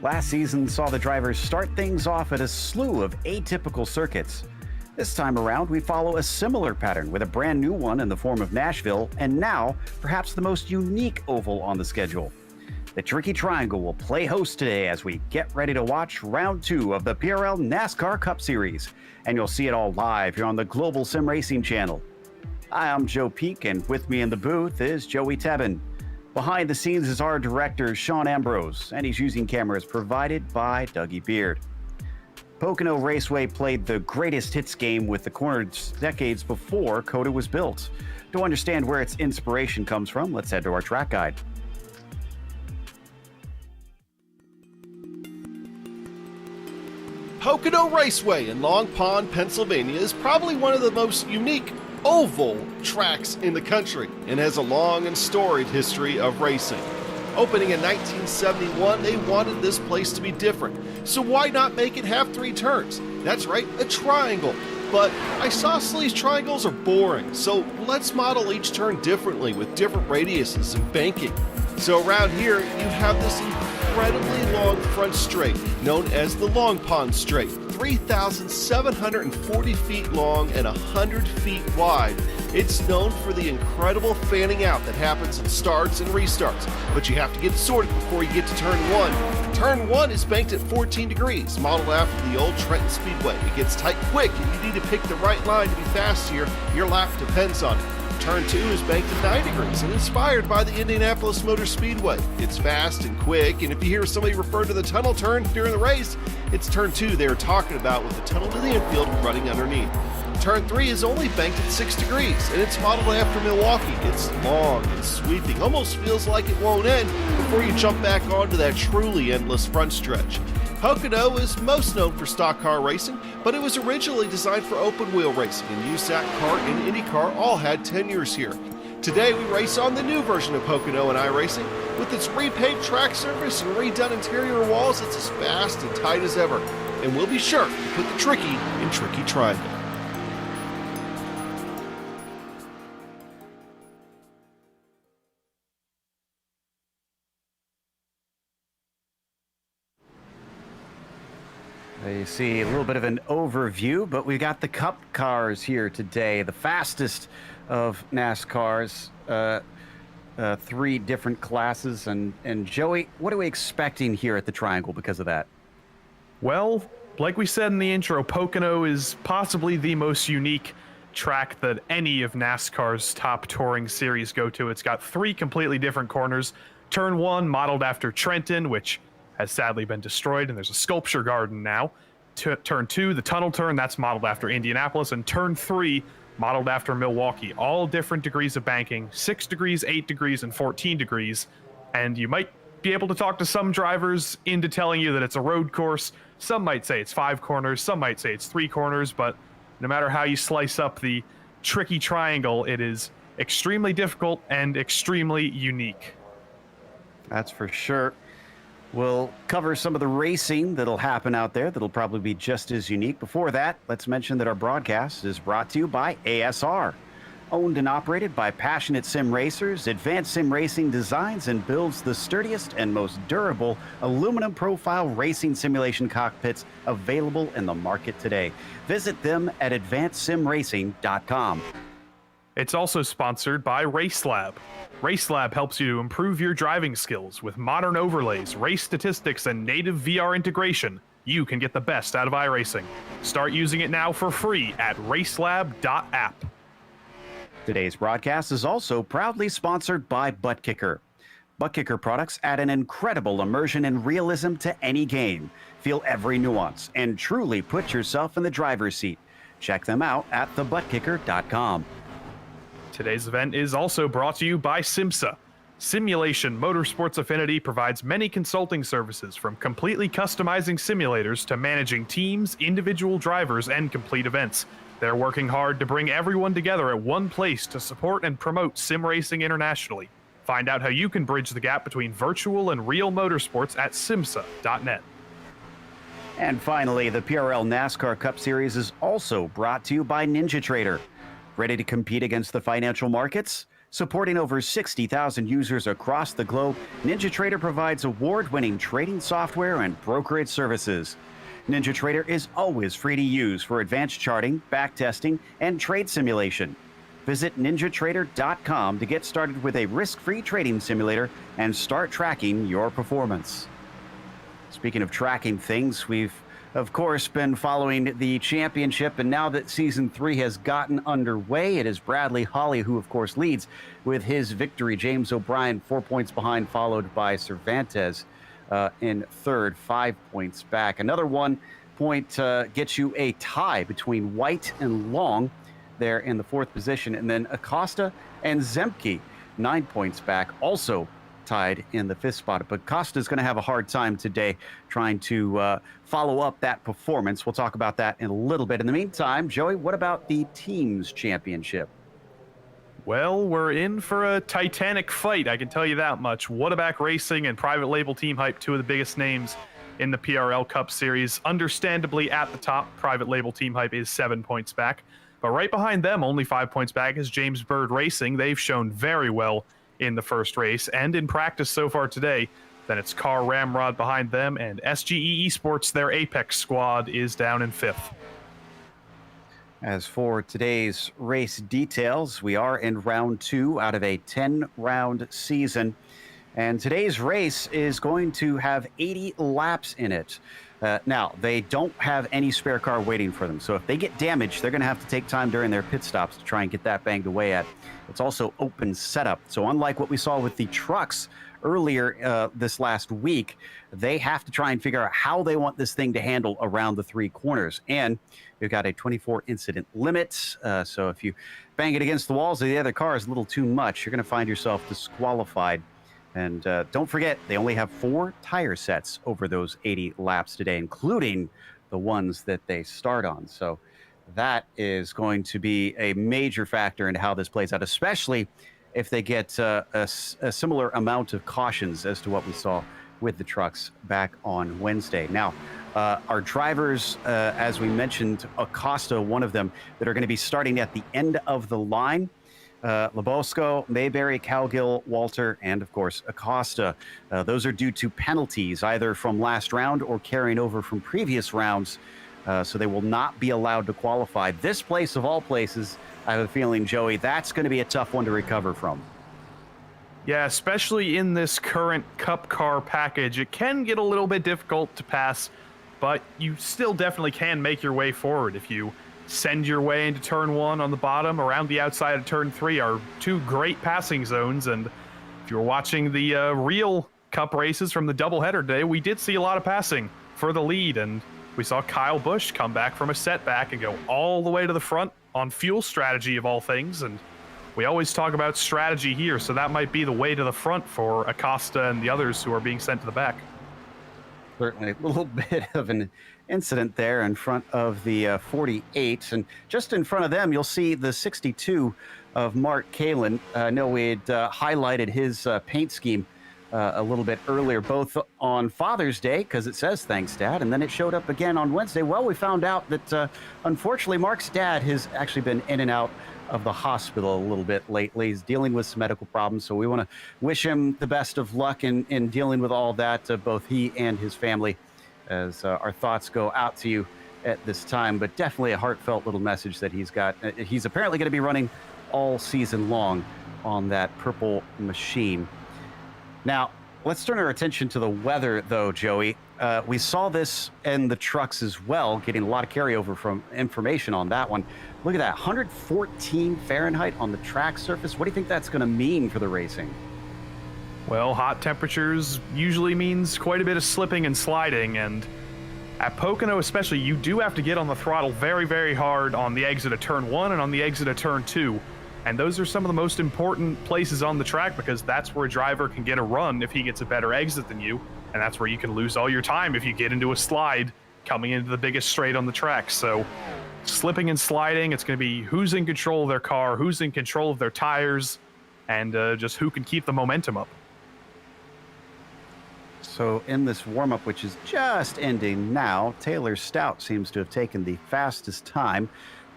Last season saw the drivers start things off at a slew of atypical circuits. This time around, we follow a similar pattern with a brand new one in the form of Nashville, and now, perhaps the most unique oval on the schedule. The Tricky Triangle will play host today as we get ready to watch round 2 of the PRL NASCAR Cup Series, and you'll see it all live here on the Global Sim Racing channel. Hi, I'm Joe Peak, and with me in the booth is Joey Tebbin. Behind the scenes is our director, Sean Ambrose, and he's using cameras provided by Dougie Beard. Pocono Raceway played the greatest hits game with the corners decades before COTA was built. To understand where its inspiration comes from, let's head to our track guide. Pocono Raceway in Long Pond, Pennsylvania is probably one of the most unique oval tracks in the country and has a long and storied history of racing. Opening in 1971, they wanted this place to be different, so why not make it have 3 turns? That's right, a triangle. But isosceles triangles are boring, so let's model each turn differently with different radiuses and banking. So around here, you have this incredibly long front straight, known as the Long Pond Straight, 3,740 feet long and 100 feet wide. It's known for the incredible fanning out that happens in starts and restarts, but you have to get sorted before you get to turn 1. Turn 1 is banked at 14 degrees, modeled after the old Trenton Speedway. It gets tight quick, and you need to pick the right line to be fast here. Your lap depends on it. Turn 2 is banked at 9 degrees and inspired by the Indianapolis Motor Speedway. It's fast and quick, and if you hear somebody refer to the tunnel turn during the race, it's turn 2 they are talking about, with the tunnel to the infield running underneath. Turn 3 is only banked at 6 degrees, and it's modeled after Milwaukee. It's long and sweeping, almost feels like it won't end before you jump back onto that truly endless front stretch. Pocono is most known for stock car racing, but it was originally designed for open wheel racing, and USAC Kart and IndyCar all had tenures here. Today we race on the new version of Pocono and iRacing. With its repaved track surface and redone interior walls, it's as fast and tight as ever, and we'll be sure to put the tricky in Tricky Triangle. You see a little bit of an overview, but we got the Cup cars here today, the fastest of NASCAR's 3 different classes. And Joey, what are we expecting here at the Triangle because of that? Well, like we said in the intro, Pocono is possibly the most unique track that any of NASCAR's top touring series go to. It's got 3 completely different corners. Turn 1, modeled after Trenton, which has sadly been destroyed, and there's a sculpture garden now. Turn 2, the tunnel turn, that's modeled after Indianapolis, and turn 3, modeled after Milwaukee. All different degrees of banking, 6 degrees, 8 degrees, and 14 degrees. And you might be able to talk to some drivers into telling you that it's a road course. Some might say it's 5 corners, some might say it's 3 corners, but no matter how you slice up the Tricky Triangle, it is extremely difficult and extremely unique. That's for sure. We'll cover some of the racing that'll happen out there that'll probably be just as unique. Before that, let's mention that our broadcast is brought to you by ASR. Owned and operated by passionate sim racers, Advanced Sim Racing designs and builds the sturdiest and most durable aluminum profile racing simulation cockpits available in the market today. Visit them at advancedsimracing.com. It's also sponsored by RaceLab. RaceLab helps you to improve your driving skills with modern overlays, race statistics, and native VR integration. You can get the best out of iRacing. Start using it now for free at racelab.app. Today's broadcast is also proudly sponsored by ButtKicker. ButtKicker products add an incredible immersion and realism to any game. Feel every nuance and truly put yourself in the driver's seat. Check them out at thebuttkicker.com. Today's event is also brought to you by SimMSA. Simulation Motorsports Affinity provides many consulting services, from completely customizing simulators to managing teams, individual drivers, and complete events. They're working hard to bring everyone together at one place to support and promote sim racing internationally. Find out how you can bridge the gap between virtual and real motorsports at SimMSA.net. And finally, the PRL NASCAR Cup Series is also brought to you by NinjaTrader. Ready to compete against the financial markets? Supporting over 60,000 users across the globe, NinjaTrader provides award-winning trading software and brokerage services. NinjaTrader is always free to use for advanced charting, backtesting, and trade simulation. Visit ninjatrader.com to get started with a risk-free trading simulator and start tracking your performance. Speaking of tracking things, we've of course been following the championship, and now that season 3 has gotten underway, it is Bradley Holly who of course leads with his victory. James O'Brien 4 points behind, followed by Cervantes in third, 5 points back. Another 1 point gets you a tie between White and Long there in the 4th position, and then Acosta and Zemke 9 points back, also tied in the 5th spot. But Costa's going to have a hard time today trying to follow up that performance. We'll talk about that in a little bit. In the meantime, Joey, what about the teams championship? Well, we're in for a titanic fight, I can tell you that much. Whataback Racing and Private Label Team Hype, two of the biggest names in the PRL Cup Series. Understandably at the top, Private Label Team Hype is 7 points back. But right behind them, only 5 points back, is James Bird Racing. They've shown very well in the first race and in practice so far today. Then it's Car Ramrod behind them, and SGE eSports, their Apex squad, is down in 5th. As for today's race details, we are in round 2 out of a 10-round season. And today's race is going to have 80 laps in it. Now, they don't have any spare car waiting for them. So if they get damaged, they're going to have to take time during their pit stops to try and get that banged away at. It's also open setup. So unlike what we saw with the trucks earlier this last week, they have to try and figure out how they want this thing to handle around the 3 corners. And we've got a 24 incident limit. So if you bang it against the walls of the other car is a little too much, you're going to find yourself disqualified. And don't forget, they only have 4 tire sets over those 80 laps today, including the ones that they start on. So that is going to be a major factor in how this plays out, especially if they get a similar amount of cautions as to what we saw with the trucks back on Wednesday. Now, our drivers, as we mentioned, Acosta, one of them, that are going to be starting at the end of the line. Labosco, Mayberry, Calgill, Walter, and of course Acosta. Those are due to penalties either from last round or carrying over from previous rounds, so they will not be allowed to qualify. This place of all places, I have a feeling, Joey, that's going to be a tough one to recover from. Yeah, especially in this current Cup car package, it can get a little bit difficult to pass, but you still definitely can make your way forward. If you send your way into turn 1 on the bottom, around the outside of turn 3 are 2 great passing zones. And if you were watching the real Cup races from the doubleheader today, we did see a lot of passing for the lead, and we saw Kyle Busch come back from a setback and go all the way to the front on fuel strategy of all things. And we always talk about strategy here, so that might be the way to the front for Acosta and the others who are being sent to the back. Certainly a little bit of an incident there in front of the 48, and just in front of them you'll see the 62 of Mark Kalin. I know we had highlighted his paint scheme a little bit earlier, both on Father's Day, because it says thanks Dad, and then it showed up again on Wednesday. Well, we found out that unfortunately Mark's dad has actually been in and out of the hospital a little bit lately. He's dealing with some medical problems, so we want to wish him the best of luck in dealing with all that, both he and his family, as our thoughts go out to you at this time. But definitely a heartfelt little message that he's got. He's apparently going to be running all season long on that purple machine. Now, let's turn our attention to the weather, though, Joey. We saw this in the trucks as well, getting a lot of carryover from information on that one. Look at that, 114 Fahrenheit on the track surface. What do you think that's going to mean for the racing? Well, hot temperatures usually means quite a bit of slipping and sliding, and at Pocono especially, you do have to get on the throttle very, very hard on the exit of turn 1 and on the exit of turn 2. And those are some of the most important places on the track, because that's where a driver can get a run if he gets a better exit than you. And that's where you can lose all your time if you get into a slide coming into the biggest straight on the track. So slipping and sliding, it's going to be who's in control of their car, who's in control of their tires, and just who can keep the momentum up. So in this warm-up, which is just ending now, Taylor Stout seems to have taken the fastest time.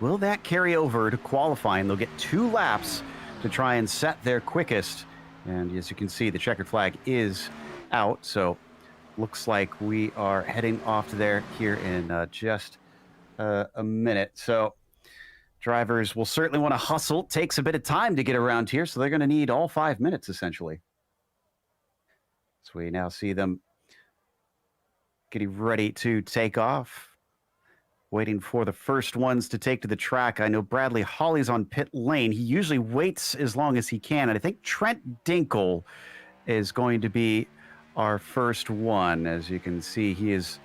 Will that carry over to qualifying? They'll get 2 laps to to try and set their quickest. And as you can see, the checkered flag is out. So looks like we are heading off to there here in just a minute. So drivers will certainly want to hustle. Takes a bit of time to get around here, so they're going to need all 5 minutes, essentially. So we now see them getting ready to take off, waiting for the first ones to take to the track. I know Bradley Holly's on pit lane. He usually waits as long as he can, and I think Trent Dinkle is going to be our first one. As you can see, he is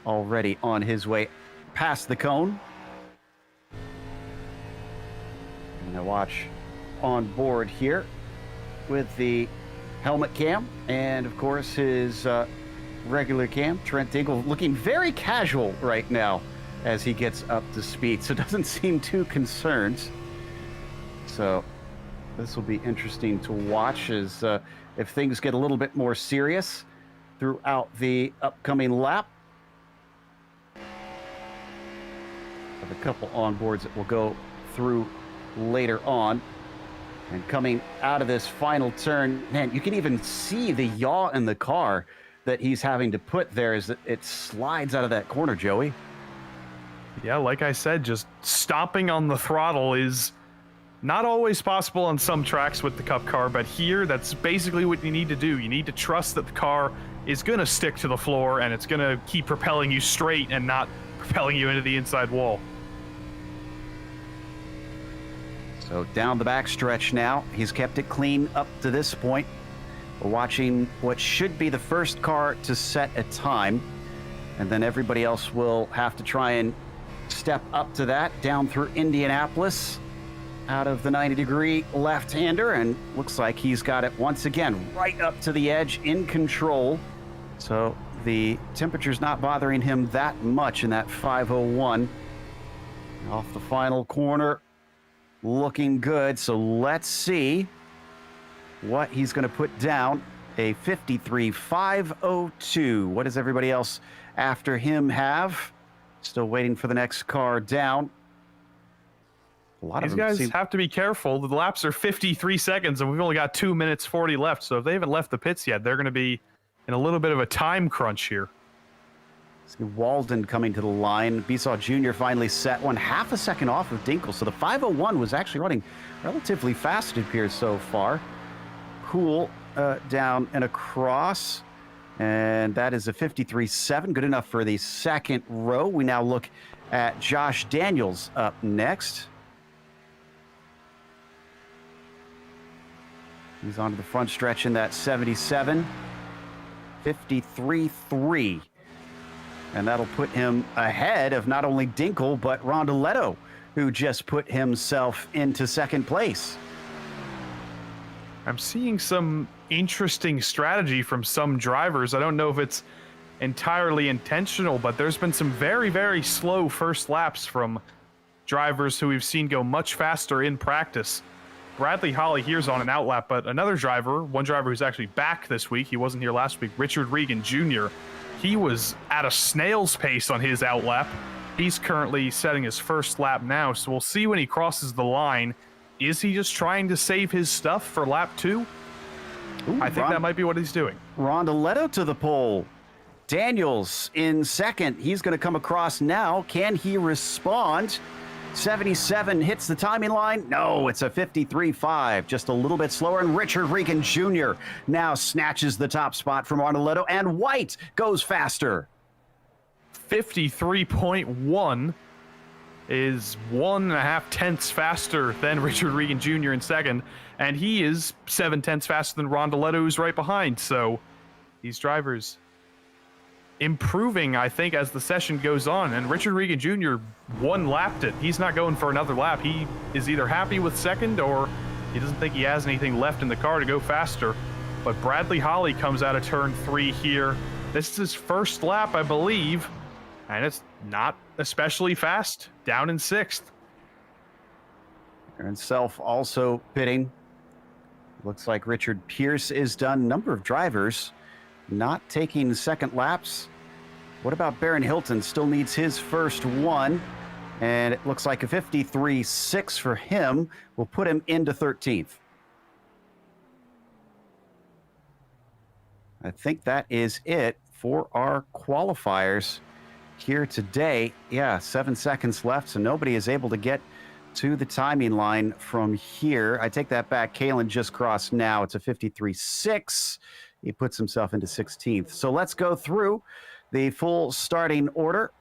already on his way past the cone. And I watch on board here with the helmet cam and, of course, his regular cam. Trent Dinkle looking very casual right now as he gets up to speed, so doesn't seem too concerned. So this will be interesting to watch as if things get a little bit more serious throughout the upcoming lap. Have a couple onboards that will go through later on. And coming out of this final turn, man, you can even see the yaw in the car that he's having to put there as it slides out of that corner, Joey. Yeah, like I said, just stomping on the throttle is not always possible on some tracks with the Cup car, but here, that's basically what you need to do. You need to trust that the car is going to stick to the floor and it's going to keep propelling you straight and not propelling you into the inside wall. So down the backstretch now, he's kept it clean up to this point. We're watching what should be the first car to set a time, and then everybody else will have to try and step up to that down through Indianapolis out of the 90-degree left-hander, and looks like he's got it once again right up to the edge in control. So the temperature's not bothering him that much in that 501. Off the final corner, looking good. So let's see what he's going to put down. A 53.502. What does everybody else after him have? Still waiting for the next car down. A lot These of them guys have to be careful. The laps are 53 seconds, and we've only got 2 minutes 40 left. So if they haven't left the pits yet, they're going to be in a little bit of a time crunch here. See Walden coming to the line. Besaw Jr. finally set one half a second off of Dinkle. So the 501 was actually running relatively fast, it appears, so far. Cool down and across. And that is a 53.7. Good enough for the second row. We now look at Josh Daniels up next. He's onto the front stretch in that 77. 53.3. And that'll put him ahead of not only Dinkle, but Rondoletto, who just put himself into second place. I'm seeing some interesting strategy from some drivers. I don't know if it's entirely intentional, but there's been some very, very slow first laps from drivers who we've seen go much faster in practice. Bradley Holly here's on an outlap, but another driver, one driver who's actually back this week, he wasn't here last week, Richard Regan Jr., he was at a snail's pace on his outlap. He's currently setting his first lap now, so we'll see when he crosses the line. Is he just trying to save his stuff for lap 2? Ooh, I think that might be what he's doing. Rondoletto to the pole. Daniels in second. He's going to come across now. Can he respond? 77 hits the timing line. No, it's a 53.5, just a little bit slower. And Richard Regan Jr. now snatches the top spot from Rondoletto, and White goes faster. 53.1 is 1.5 tenths faster than Richard Regan Jr. in second, and he is 7 tenths faster than Rondoletto, who's right behind. So these drivers improving, I think, as the session goes on, and Richard Regan Jr. one-lapped it. He's not going for another lap. He is either happy with second or he doesn't think he has anything left in the car to go faster. But Bradley Holly comes out of turn 3 here. This is his first lap, I believe, and it's not especially fast, down in 6th. Aaron Self also pitting. Looks like Richard Pierce is done. Number of drivers not taking second laps. What about Baron Hilton? Still needs his first one. And it looks like a 53.6 for him will put him into 13th. I think that is it for our qualifiers here today. Yeah, 7 seconds left, so nobody is able to get to the timing line from here. I take that back. Kalen just crossed now. It's a 53.6. He puts himself into 16th. So let's go through the full starting order.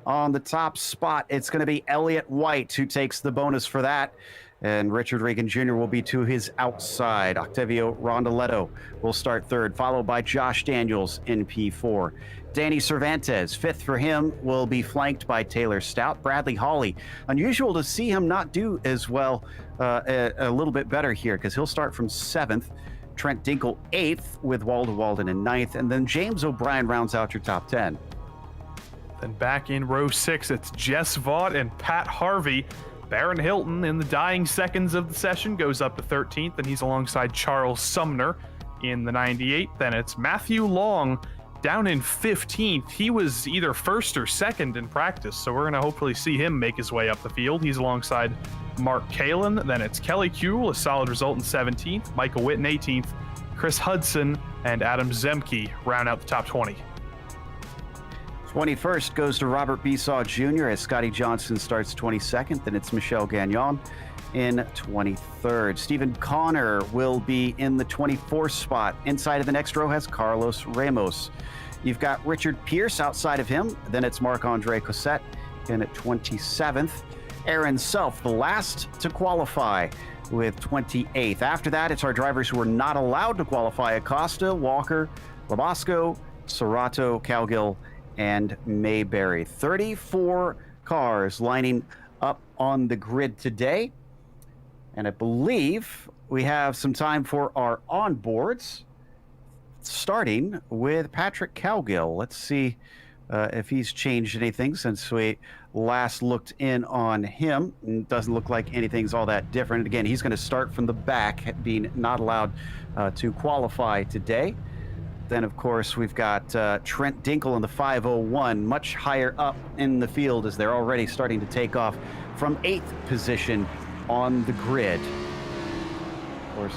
On the top spot, it's going to be Elliott White who takes the bonus for that. And Richard Regan Jr. will be to his outside. Octavio Rondoletto will start third, followed by Josh Daniels in P4. Danny Cervantes, fifth for him, will be flanked by Taylor Stout. Bradley Hawley, unusual to see him not do as well, a little bit better here, because he'll start from seventh. Trent Dinkle, eighth, with Waldo Walden in ninth. And then James O'Brien rounds out your top 10. Then back in row 6, it's Jess Vaught and Pat Harvey. Baron Hilton, in the dying seconds of the session, goes up to 13th, and he's alongside Charles Sumner in the 98th. Then it's Matthew Long down in 15th. He was either first or second in practice, so we're going to hopefully see him make his way up the field. He's alongside Mark Kalin. Then it's Kelly Kuehl, a solid result in 17th. Michael Witten, 18th. Chris Hudson and Adam Zemke round out the top 20. 21st goes to Robert Besaw Jr. as Scotty Johnson starts 22nd. Then it's Michelle Gagnon in 23rd. Stephen Connor will be in the 24th spot. Inside of the next row has Carlos Ramos. You've got Richard Pierce outside of him. Then it's Marc-Andre Cosette in at 27th. Aaron Self, the last to qualify, with 28th. After that, it's our drivers who are not allowed to qualify: Acosta, Walker, Labasco, Serrato, Cowgill, and Mayberry. 34 cars lining up on the grid today. And I believe we have some time for our onboards, starting with Patrick Cowgill. Let's see if he's changed anything since we last looked in on him. It doesn't look like anything's all that different. Again, he's going to start from the back, being not allowed to qualify today. Then, of course, we've got Trent Dinkle in the 501, much higher up in the field as they're already starting to take off from 8th position on the grid. Of course,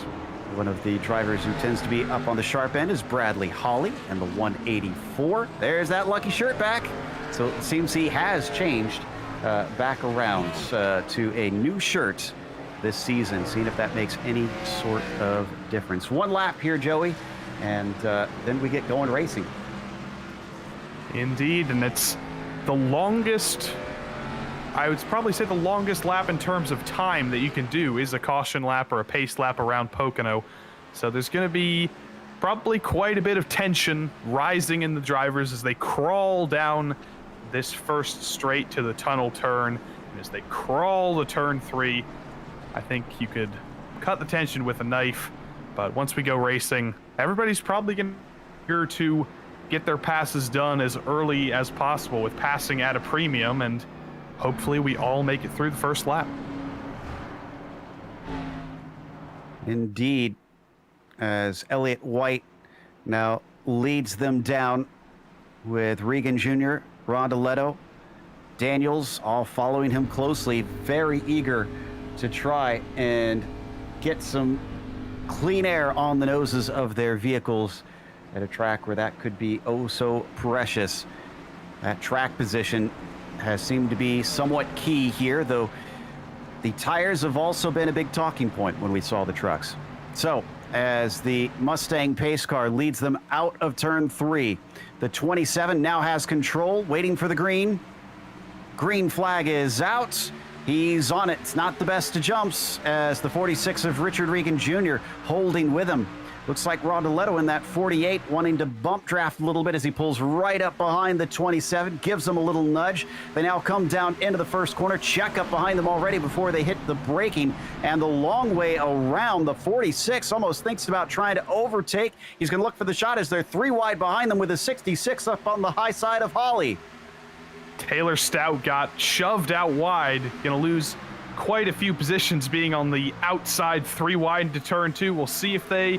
one of the drivers who tends to be up on the sharp end is Bradley Hawley in the 184. There's that lucky shirt back. So it seems he has changed back around to a new shirt this season, seeing if that makes any sort of difference. One lap here, Joey. And then we get going racing. Indeed, and it's the longest, I would probably say the longest lap in terms of time that you can do is a caution lap or a pace lap around Pocono. So there's going to be probably quite a bit of tension rising in the drivers as they crawl down this first straight to the tunnel turn. And as they crawl to turn 3, I think you could cut the tension with a knife. But once we go racing, everybody's probably going to get their passes done as early as possible with passing at a premium, and hopefully we all make it through the first lap. Indeed, as Elliott White now leads them down with Regan Jr., Rondoletto, Daniels, all following him closely, very eager to try and get some clean air on the noses of their vehicles at a track where that could be oh so precious. That track position has seemed to be somewhat key here, though the tires have also been a big talking point when we saw the trucks. So as the Mustang pace car leads them out of turn 3, the 27 now has control, waiting for the green. Green flag is out. He's on it. It's not the best of jumps as the 46 of Richard Regan Jr. holding with him. Looks like Rondoletto in that 48 wanting to bump draft a little bit as he pulls right up behind the 27, gives them a little nudge. They now come down into the first corner, check up behind them already before they hit the braking, and the long way around. The 46 almost thinks about trying to overtake. He's going to look for the shot as they're 3 wide behind them with the 66 up on the high side of Hawley. Taylor Stout got shoved out wide, going to lose quite a few positions being on the outside 3 wide to turn 2. We'll see if they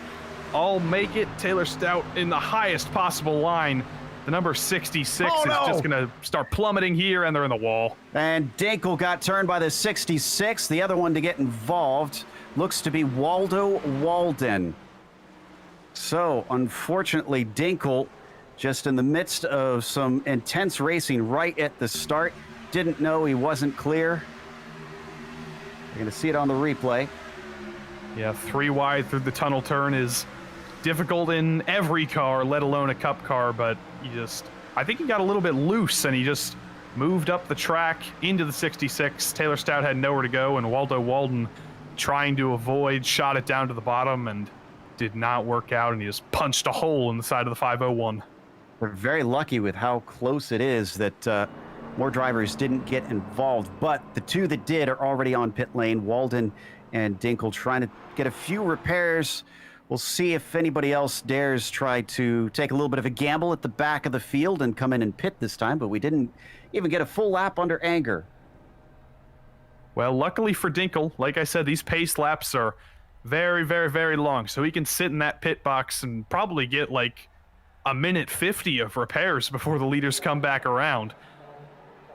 all make it. Taylor Stout in the highest possible line. The number 66 is just going to start plummeting here, and they're in the wall. And Dinkle got turned by the 66. The other one to get involved looks to be Waldo Walden. So, unfortunately, Dinkle, just in the midst of some intense racing right at the start, didn't know he wasn't clear. You're going to see it on the replay. Yeah, 3 wide through the tunnel turn is difficult in every car, let alone a cup car, but I think he got a little bit loose and he just moved up the track into the 66. Taylor Stout had nowhere to go, and Waldo Walden, trying to avoid, shot it down to the bottom and did not work out, and he just punched a hole in the side of the 501. We're very lucky with how close it is that more drivers didn't get involved, but the two that did are already on pit lane. Walden and Dinkle trying to get a few repairs. We'll see if anybody else dares try to take a little bit of a gamble at the back of the field and come in and pit this time, but we didn't even get a full lap under anger. Well, luckily for Dinkle, like I said, these pace laps are very, very, very long, so he can sit in that pit box and probably get like a minute 50 of repairs before the leaders come back around.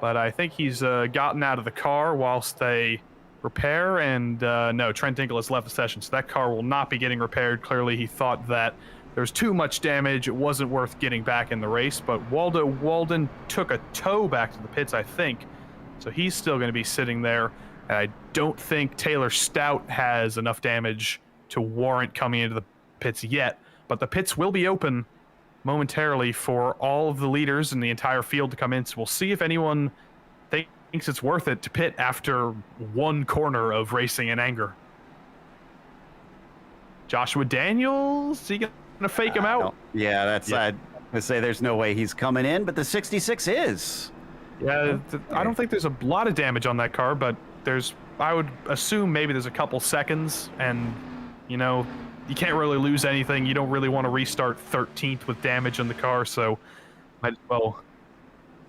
But I think he's gotten out of the car whilst they repair, and no, Trent Dinkle has left the session, so that car will not be getting repaired. Clearly he thought that there was too much damage, it wasn't worth getting back in the race, but Waldo Walden took a tow back to the pits, I think, so he's still going to be sitting there. And I don't think Taylor Stout has enough damage to warrant coming into the pits yet, but the pits will be open momentarily for all of the leaders and the entire field to come in, so we'll see if anyone thinks it's worth it to pit after one corner of racing in anger. Joshua Daniels, is he gonna fake him out? Yeah, that's I'd say there's no way he's coming in, but the 66 is. Yeah, I don't think there's a lot of damage on that car, but I would assume maybe there's a couple seconds, and you know, you can't really lose anything. You don't really want to restart 13th with damage on the car, so might as well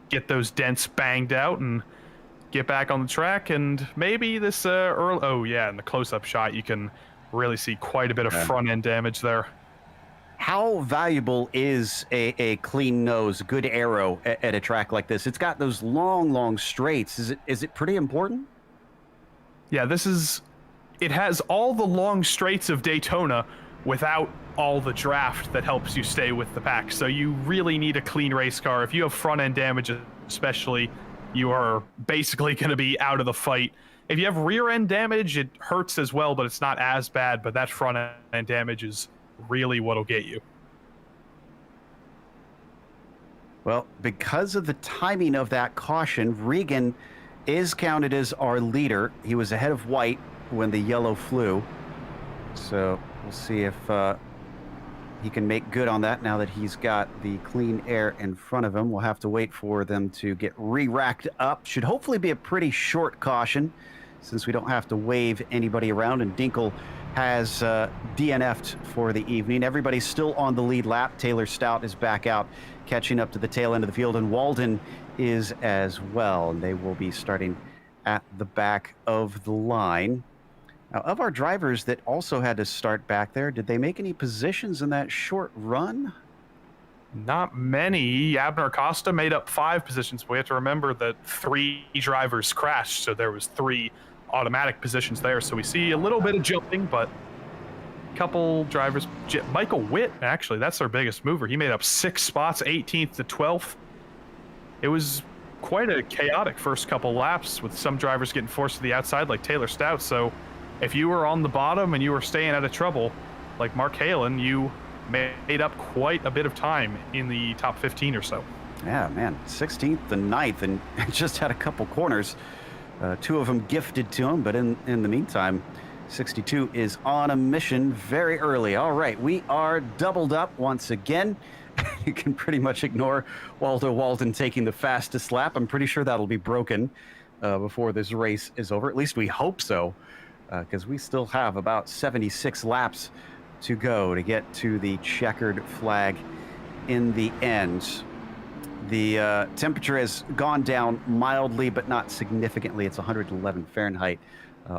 get those dents banged out and get back on the track. And maybe this early, oh yeah, in the close-up shot you can really see quite a bit of front-end damage there. How valuable is a clean nose, good aero at a track like this? It's got those long straights. Is it pretty important? Yeah, it has all the long straights of Daytona without all the draft that helps you stay with the pack. So you really need a clean race car. If you have front end damage especially, you are basically going to be out of the fight. If you have rear end damage, it hurts as well, but it's not as bad. But that front end damage is really what'll get you. Well, because of the timing of that caution, Regan is counted as our leader. He was ahead of White when the yellow flew. So we'll see if he can make good on that now that he's got the clean air in front of him. We'll have to wait for them to get re-racked up. Should hopefully be a pretty short caution since we don't have to wave anybody around, and Dinkle has DNF'd for the evening. Everybody's still on the lead lap. Taylor Stout is back out, catching up to the tail end of the field, and Walden is as well, and they will be starting at the back of the line. Now, of our drivers that also had to start back there, did they make any positions in that short run? Not many. Abner Acosta made up 5 positions. We have to remember that 3 drivers crashed, so there was 3 automatic positions there. So we see a little bit of jumping, but a couple drivers. Michael Witt, actually, that's our biggest mover. He made up 6 spots, 18th to 12th. It was quite a chaotic first couple laps with some drivers getting forced to the outside like Taylor Stout. So if you were on the bottom and you were staying out of trouble like Mark Halen, you made up quite a bit of time in the top 15 or so. Yeah, man, 16th to 9th, and just had a couple corners. 2 of them gifted to him, but in the meantime, 62 is on a mission very early. All right, we are doubled up once again. You can pretty much ignore Waldo Walden taking the fastest lap. I'm pretty sure that'll be broken before this race is over. At least we hope so, because we still have about 76 laps to go to get to the checkered flag in the end. The temperature has gone down mildly, but not significantly. It's 111 Fahrenheit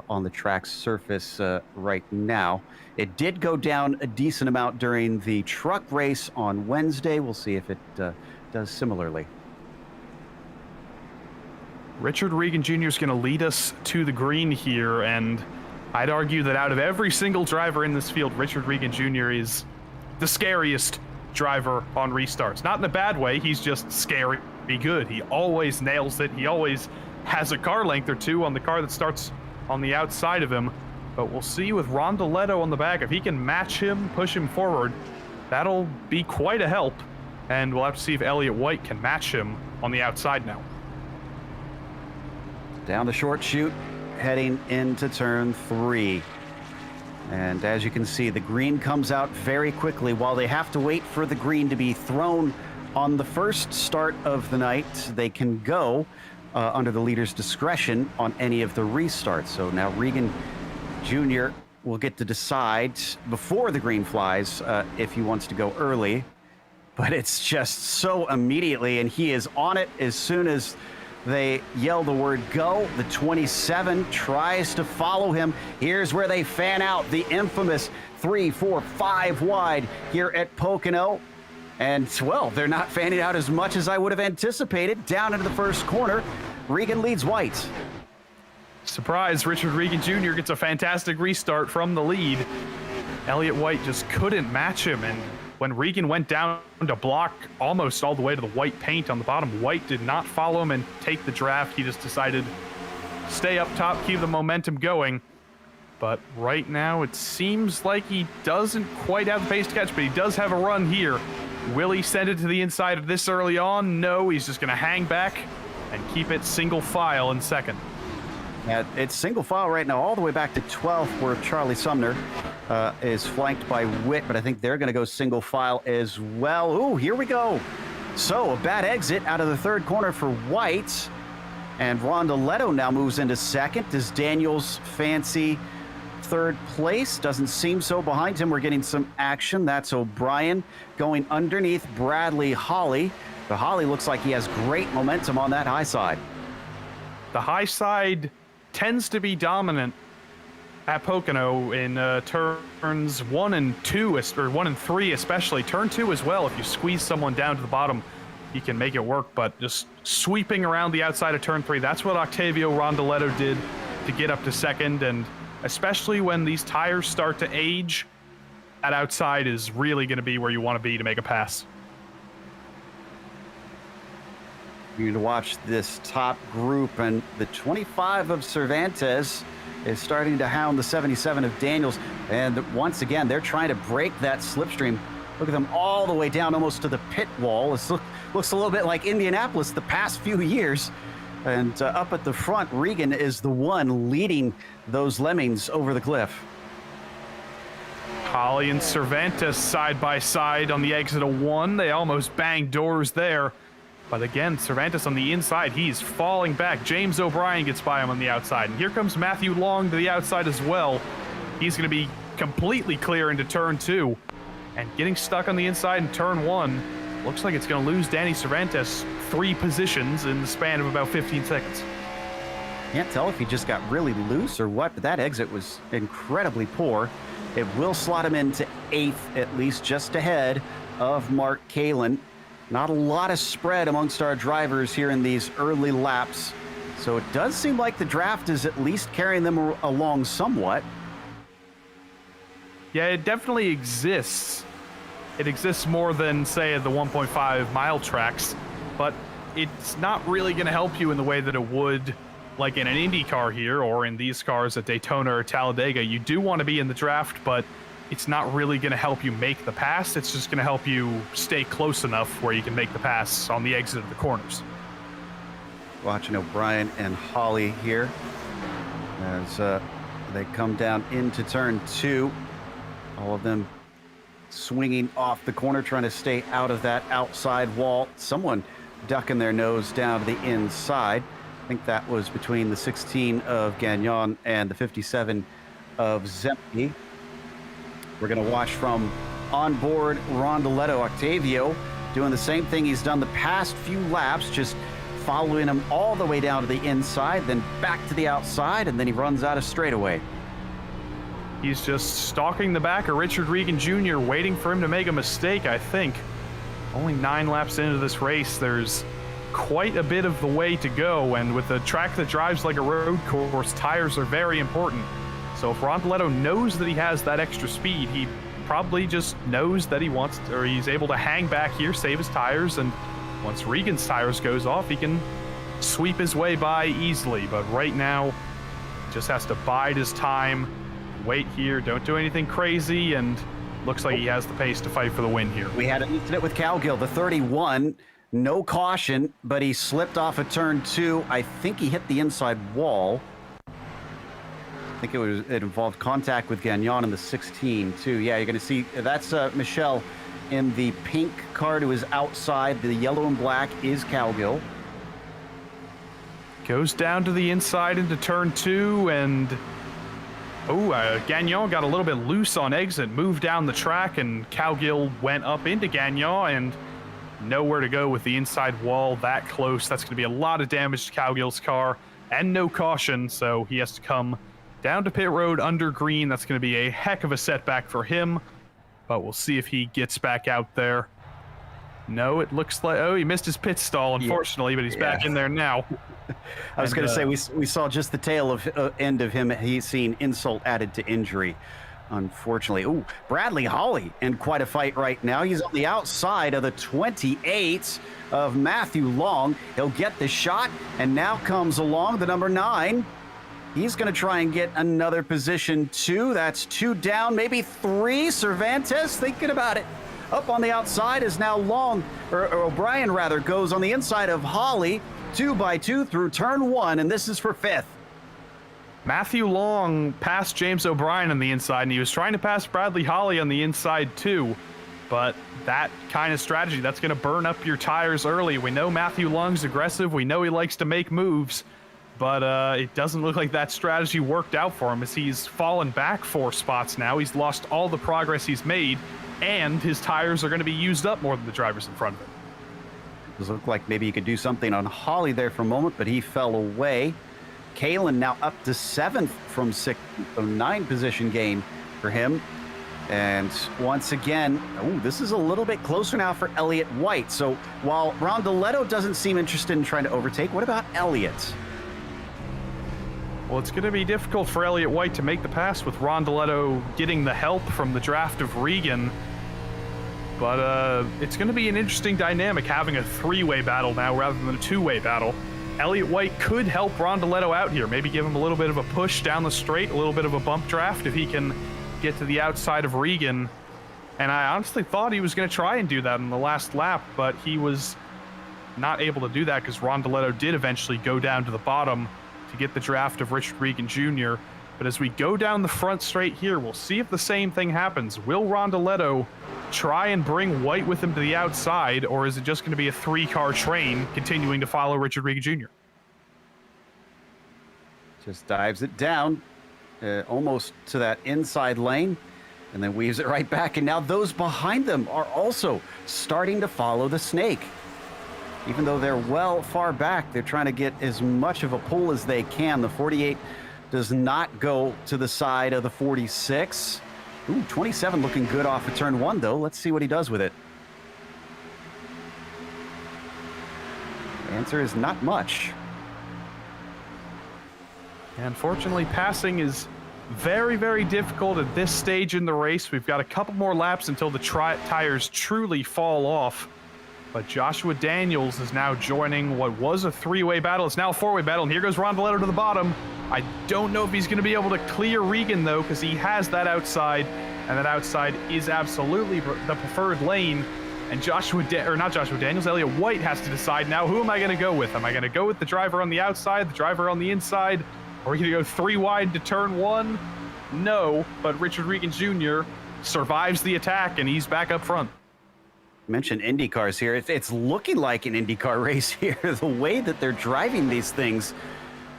on the track's surface right now. It did go down a decent amount during the truck race on Wednesday. We'll see if it does similarly. Richard Regan Jr. is going to lead us to the green here, and I'd argue that out of every single driver in this field, Richard Regan Jr. is the scariest driver on restarts. Not in a bad way, he's just scary good. He always nails it. He always has a car length or two on the car that starts on the outside of him. But we'll see with Rondeletto on the back, if he can match him, push him forward, that'll be quite a help. And we'll have to see if Elliott White can match him on the outside now. Down the short chute, heading into turn 3. And as you can see, the green comes out very quickly. While they have to wait for the green to be thrown on the first start of the night, they can go under the leader's discretion on any of the restarts. So now Regan Jr. will get to decide before the green flies if he wants to go early. But it's just so immediately, and he is on it as soon as they yell the word go. The 27 tries to follow him. Here's where they fan out, the infamous 3, 4, 5 wide here at Pocono. And, well, they're not fanning out as much as I would have anticipated. Down into the first corner, Regan leads White. Surprise, Richard Regan Jr. gets a fantastic restart from the lead. Elliott White just couldn't match him, and when Regan went down to block almost all the way to the white paint on the bottom, White did not follow him and take the draft. He just decided to stay up top, keep the momentum going. But right now, it seems like he doesn't quite have the pace to catch, but he does have a run here. Will he send it to the inside of this early on? No, he's just going to hang back and keep it single file in second. Yeah, it's single file right now, all the way back to 12th, where Charlie Sumner is flanked by Witt, but I think they're going to go single file as well. Ooh, here we go. So a bad exit out of the third corner for White, and Rondeletto now moves into second. Does Daniels fancy third place? Doesn't seem so. Behind him, we're getting some action. That's O'Brien going underneath Bradley Holly. But Holly looks like he has great momentum on that high side. The high side tends to be dominant at Pocono in turns 1 and 2, or 1 and 3 especially. Turn 2 as well. If you squeeze someone down to the bottom, you can make it work. But just sweeping around the outside of turn 3, that's what Octavio Rondeletto did to get up to second. And especially when these tires start to age, that outside is really going to be where you want to be to make a pass. You need to watch this top group, and the 25 of Cervantes is starting to hound the 77 of Daniels. And once again, they're trying to break that slipstream. Look at them all the way down almost to the pit wall. It looks a little bit like Indianapolis the past few years. And up at the front, Regan is the one leading those lemmings over the cliff. Holly and Cervantes side by side on the exit of 1. They almost banged doors there. But again, Cervantes on the inside, he's falling back. James O'Brien gets by him on the outside. And here comes Matthew Long to the outside as well. He's going to be completely clear into turn 2. And getting stuck on the inside in turn 1, looks like it's going to lose Danny Cervantes 3 positions in the span of about 15 seconds. Can't tell if he just got really loose or what, but that exit was incredibly poor. It will slot him into 8th, at least just ahead of Mark Kalin. Not a lot of spread amongst our drivers here in these early laps. So it does seem like the draft is at least carrying them along somewhat. Yeah, it definitely exists. It exists more than, say, the 1.5 mile tracks, but it's not really going to help you in the way that it would like in an Indy car here or in these cars at Daytona or Talladega. You do want to be in the draft, but it's not really going to help you make the pass. It's just going to help you stay close enough where you can make the pass on the exit of the corners. Watching O'Brien and Holly here as they come down into turn 2. All of them swinging off the corner, trying to stay out of that outside wall. Someone ducking their nose down to the inside. I think that was between the 16 of Gagnon and the 57 of Zemke. We're going to watch from onboard Rondeletto. Octavio doing the same thing he's done the past few laps, just following him all the way down to the inside, then back to the outside, and then he runs out of straightaway. He's just stalking the back of Richard Regan Jr., waiting for him to make a mistake, I think. Only 9 laps into this race, there's quite a bit of the way to go, and with a track that drives like a road course, tires are very important. So if Rondeletto knows that he has that extra speed, he probably just knows that he wants, or he's able to hang back here, save his tires, and once Regan's tires goes off, he can sweep his way by easily. But right now, just has to bide his time, wait here, don't do anything crazy, and looks like he has the pace to fight for the win here. We had an incident with Cowgill, the 31, no caution, but he slipped off of turn 2. I think he hit the inside wall. I think it involved contact with Gagnon in the 16 too. Yeah, you're gonna see that's Michelle in the pink card who is outside. The yellow and black is Cowgill. Goes down to the inside into turn 2, and Gagnon got a little bit loose on exit, moved down the track, and Cowgill went up into Gagnon, and nowhere to go with the inside wall that close. That's going to be a lot of damage to Cowgill's car, and no caution, so he has to come down to pit road under green. That's going to be a heck of a setback for him, but we'll see if he gets back out there. No, it looks like, he missed his pit stall, unfortunately, but he's back in there now. I was going to say, we saw just the tail of end of him. He's seen insult added to injury, unfortunately. Ooh, Bradley Holly in quite a fight right now. He's on the outside of the 28 of Matthew Long. He'll get the shot, and now comes along the number 9. He's going to try and get another position 2. That's 2 down, maybe 3. Cervantes thinking about it. Up on the outside is now Long, or O'Brien rather, goes on the inside of Holly, 2 by 2 through turn 1, and this is for 5th. Matthew Long passed James O'Brien on the inside, and he was trying to pass Bradley Holly on the inside too, but that kind of strategy, that's going to burn up your tires early. We know Matthew Long's aggressive. We know he likes to make moves, but it doesn't look like that strategy worked out for him, as he's fallen back 4 spots now. He's lost all the progress he's made, and his tires are going to be used up more than the drivers in front of him. Does look like maybe you could do something on Holly there for a moment, but he fell away. Kalen now up to 7th from 9 position gain for him. And once again, this is a little bit closer now for Elliott White. So while Rondoletto doesn't seem interested in trying to overtake, what about Elliott? Well, it's going to be difficult for Elliott White to make the pass with Rondoletto getting the help from the draft of Regan. But it's going to be an interesting dynamic having a 3-way battle now rather than a 2-way battle. Elliott White could help Rondoletto out here, maybe give him a little bit of a push down the straight, a little bit of a bump draft if he can get to the outside of Regan. And I honestly thought he was going to try and do that in the last lap, but he was not able to do that because Rondoletto did eventually go down to the bottom to get the draft of Richard Regan Jr. But as we go down the front straight here, we'll see if the same thing happens. Will Rondoletto try and bring White with him to the outside, or is it just going to be a 3-car train continuing to follow Richard Regan Jr.? Just dives it down almost to that inside lane and then weaves it right back. And now those behind them are also starting to follow the snake. Even though they're well far back, they're trying to get as much of a pull as they can. The 48 does not go to the side of the 46. Ooh, 27 looking good off of turn 1, though. Let's see what he does with it. The answer is not much. Unfortunately, passing is very, very difficult at this stage in the race. We've got a couple more laps until the tires truly fall off. But Joshua Daniels is now joining what was a 3-way battle. It's now a 4-way battle, and here goes Rondoletto to the bottom. I don't know if he's going to be able to clear Regan, though, because he has that outside, and that outside is absolutely the preferred lane. And Elliott White has to decide now, who am I going to go with? Am I going to go with the driver on the outside, the driver on the inside? Are we going to go 3 wide to turn 1? No, but Richard Regan Jr. survives the attack, and he's back up front. Mentioned Indy cars here. It's looking like an IndyCar race here, the way that they're driving these things.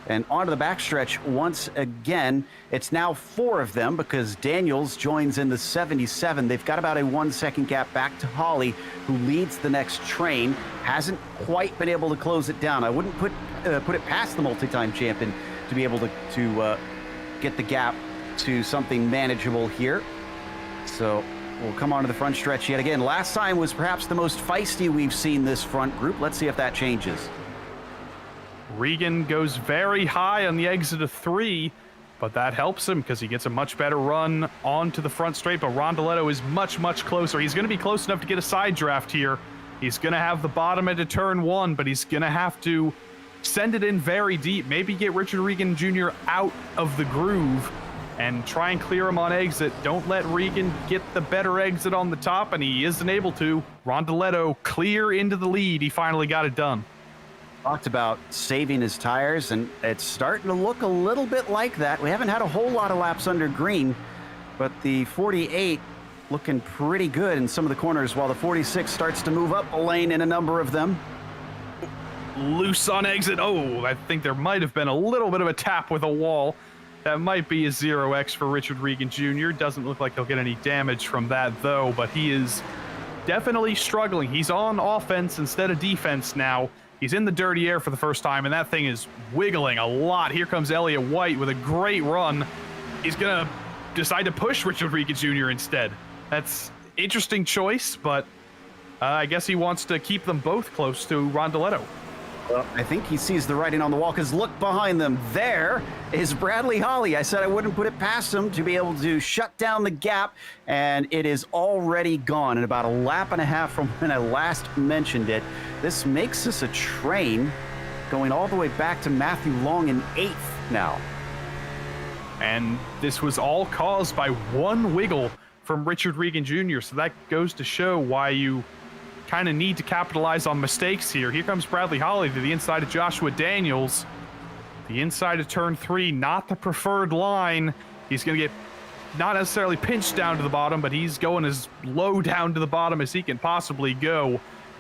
And onto the backstretch once again. It's now 4 of them because Daniels joins in the 77. They've got about a 1-second gap back to Holly, who leads the next train. Hasn't quite been able to close it down. I wouldn't put it past the multi-time champion to be able to get the gap to something manageable here. So we'll come on to the front stretch yet again. Last time was perhaps the most feisty we've seen this front group. Let's see if that changes. Regan goes very high on the exit of 3, but that helps him because he gets a much better run onto the front straight. But Rondeletto is much, much closer. He's going to be close enough to get a side draft here. He's going to have the bottom into turn 1, but he's going to have to send it in very deep. Maybe get Richard Regan Jr. out of the groove and try and clear him on exit. Don't let Regan get the better exit on the top, and he isn't able to. Rondeletto clear into the lead. He finally got it done. Talked about saving his tires, and it's starting to look a little bit like that. We haven't had a whole lot of laps under green, but the 48 looking pretty good in some of the corners, while the 46 starts to move up a lane in a number of them. Loose on exit. Oh, I think there might have been a little bit of a tap with a wall. That might be a 0x for Richard Regan Jr. Doesn't look like he'll get any damage from that, though, but he is definitely struggling. He's on offense instead of defense now. He's in the dirty air for the first time, and that thing is wiggling a lot. Here comes Elliott White with a great run. He's going to decide to push Richard Regan Jr. instead. That's interesting choice, but I guess he wants to keep them both close to Rondeletto. Well, I think he sees the writing on the wall, because look behind them. There is Bradley Holly. I said I wouldn't put it past him to be able to shut down the gap, and it is already gone in about a lap and a half from when I last mentioned it. This makes us a train going all the way back to Matthew Long in 8th now. And this was all caused by one wiggle from Richard Regan Jr., so that goes to show why you kind of need to capitalize on mistakes here. Here comes Bradley Holly to the inside of Joshua Daniels. The inside of turn 3, not the preferred line. He's going to get not necessarily pinched down to the bottom, but he's going as low down to the bottom as he can possibly go.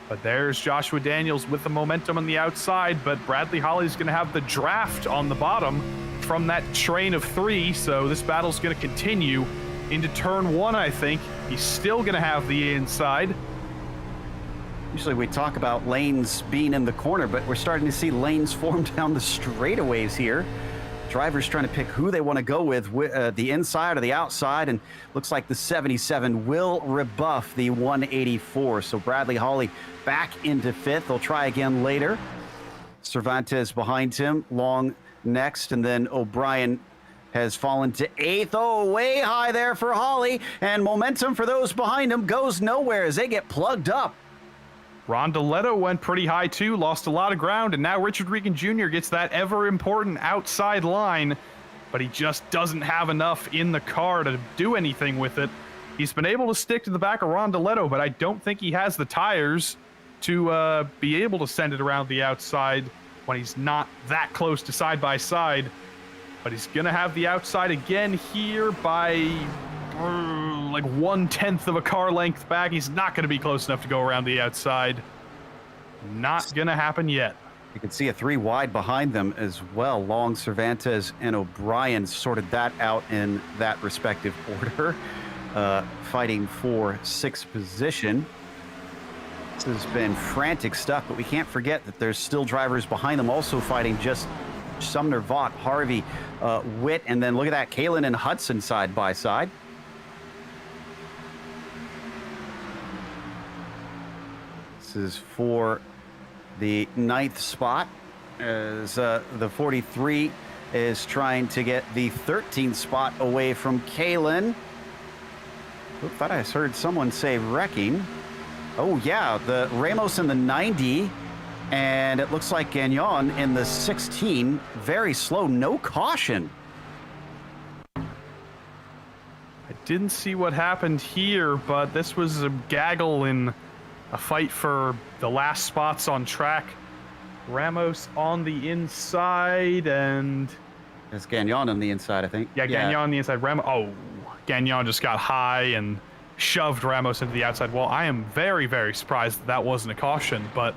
But there's Joshua Daniels with the momentum on the outside, but Bradley Holly's going to have the draft on the bottom from that train of 3, so this battle's going to continue into turn 1, I think. He's still going to have the inside. Usually we talk about lanes being in the corner, but we're starting to see lanes form down the straightaways here. Drivers trying to pick who they want to go with the inside or the outside, and looks like the 77 will rebuff the 184. So Bradley Holly back into 5th. They'll try again later. Cervantes behind him, Long next, and then O'Brien has fallen to 8th. Oh, way high there for Holly, and momentum for those behind him goes nowhere as they get plugged up. Rondeletto went pretty high too, lost a lot of ground, and now Richard Regan Jr. gets that ever-important outside line, but he just doesn't have enough in the car to do anything with it. He's been able to stick to the back of Rondeletto, but I don't think he has the tires to be able to send it around the outside when he's not that close to side-by-side. But he's going to have the outside again here by like 1/10 of a car length back. He's not going to be close enough to go around the outside. Not going to happen yet. You can see a 3 wide behind them as well. Long, Cervantes, and O'Brien sorted that out in that respective order, fighting for 6th position. This has been frantic stuff, but we can't forget that there's still drivers behind them also fighting, just Sumner, Vaught, Harvey, Witt, and then look at that, Kalen and Hudson side by side. This is for the 9th spot, as the 43 is trying to get the 13th spot away from Kalen. I thought I heard someone say wrecking. Oh yeah, the Ramos in the 90, and it looks like Gagnon in the 16. Very slow, no caution. I didn't see what happened here, but this was a gaggle in a fight for the last spots on track. Ramos on the inside, and it's Gagnon on the inside, I think. Yeah, Gagnon on the inside. Gagnon just got high and shoved Ramos into the outside wall. I am very, very surprised that wasn't a caution, but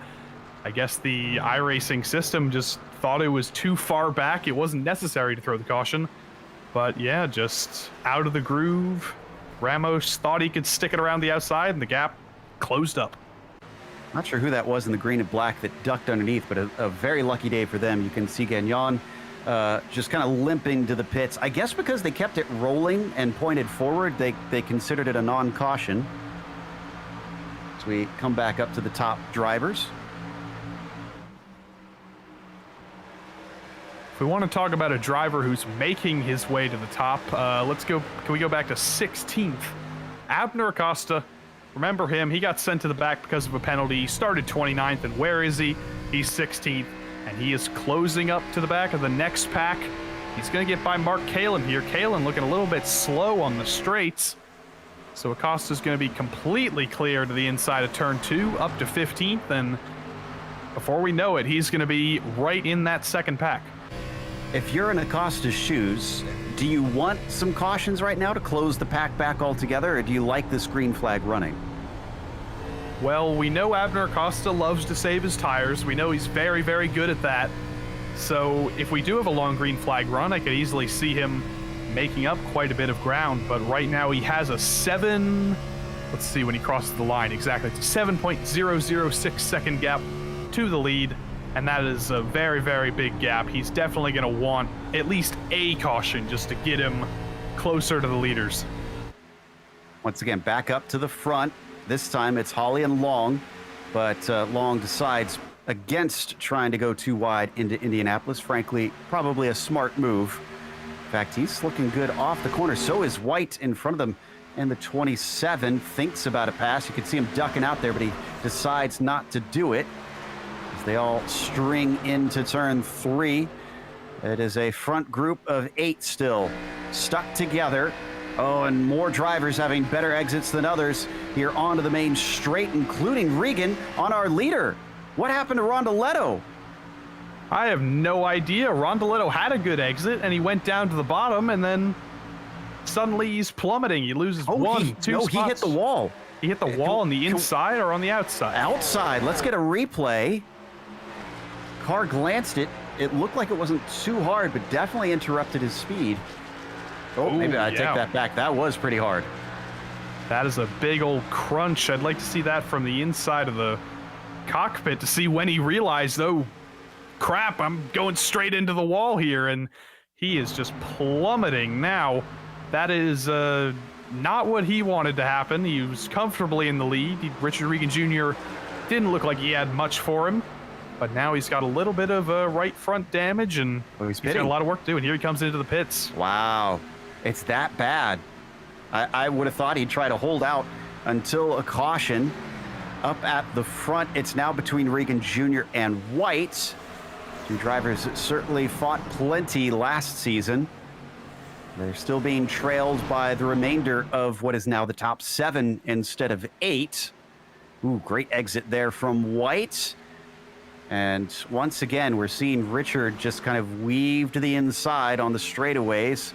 I guess the iRacing system just thought it was too far back. It wasn't necessary to throw the caution. But yeah, just out of the groove. Ramos thought he could stick it around the outside, and the gap closed up. Not sure who that was in the green and black that ducked underneath, but a very lucky day for them. You can see Gagnon just kind of limping to the pits. I guess because they kept it rolling and pointed forward, they considered it a non-caution. So we come back up to the top drivers. If we want to talk about a driver who's making his way to the top, can we go back to 16th? Abner Acosta. Remember him, he got sent to the back because of a penalty. He started 29th, and where is he? He's 16th, and he is closing up to the back of the next pack. He's going to get by Mark Kalin here. Kalin looking a little bit slow on the straights. So Acosta's going to be completely clear to the inside of turn 2, up to 15th, and before we know it, he's going to be right in that second pack. If you're in Acosta's shoes, do you want some cautions right now to close the pack back altogether, or do you like this green flag running? Well, we know Abner Acosta loves to save his tires. We know he's very, very good at that. So if we do have a long green flag run, I could easily see him making up quite a bit of ground. But right now he has a let's see when he crosses the line exactly. It's a 7.006 second gap to the lead. And that is a very, very big gap. He's definitely going to want at least a caution just to get him closer to the leaders. Once again, back up to the front. This time it's Holly and Long, but Long decides against trying to go too wide into Indianapolis. Frankly, probably a smart move. In fact, he's looking good off the corner. So is White in front of them. And the 27 thinks about a pass. You can see him ducking out there, but he decides not to do it. They all string into turn 3. It is a front group of 8 still stuck together. Oh, and more drivers having better exits than others here onto the main straight, including Regan on our leader. What happened to Rondoletto? I have no idea. Rondoletto had a good exit, and he went down to the bottom, and then suddenly he's plummeting. He loses two spots. He hit the wall. He hit the wall on the inside or on the outside? Outside. Let's get a replay. Car glanced it. It looked like it wasn't too hard, but definitely interrupted his speed. Oh, maybe I take that back. That was pretty hard. That is a big old crunch. I'd like to see that from the inside of the cockpit to see when he realized, oh, crap, I'm going straight into the wall here. And he is just plummeting now. That is not what he wanted to happen. He was comfortably in the lead. Richard Regan Jr. didn't look like he had much for him. But now he's got a little bit of right front damage, and he's got a lot of work to do. And here he comes into the pits. Wow. It's that bad. I would have thought he'd try to hold out until a caution. Up at the front, it's now between Regan Jr. and White. Two drivers that certainly fought plenty last season. They're still being trailed by the remainder of what is now the top 7 instead of 8. Ooh, great exit there from White. And once again, we're seeing Richard just kind of weave to the inside on the straightaways.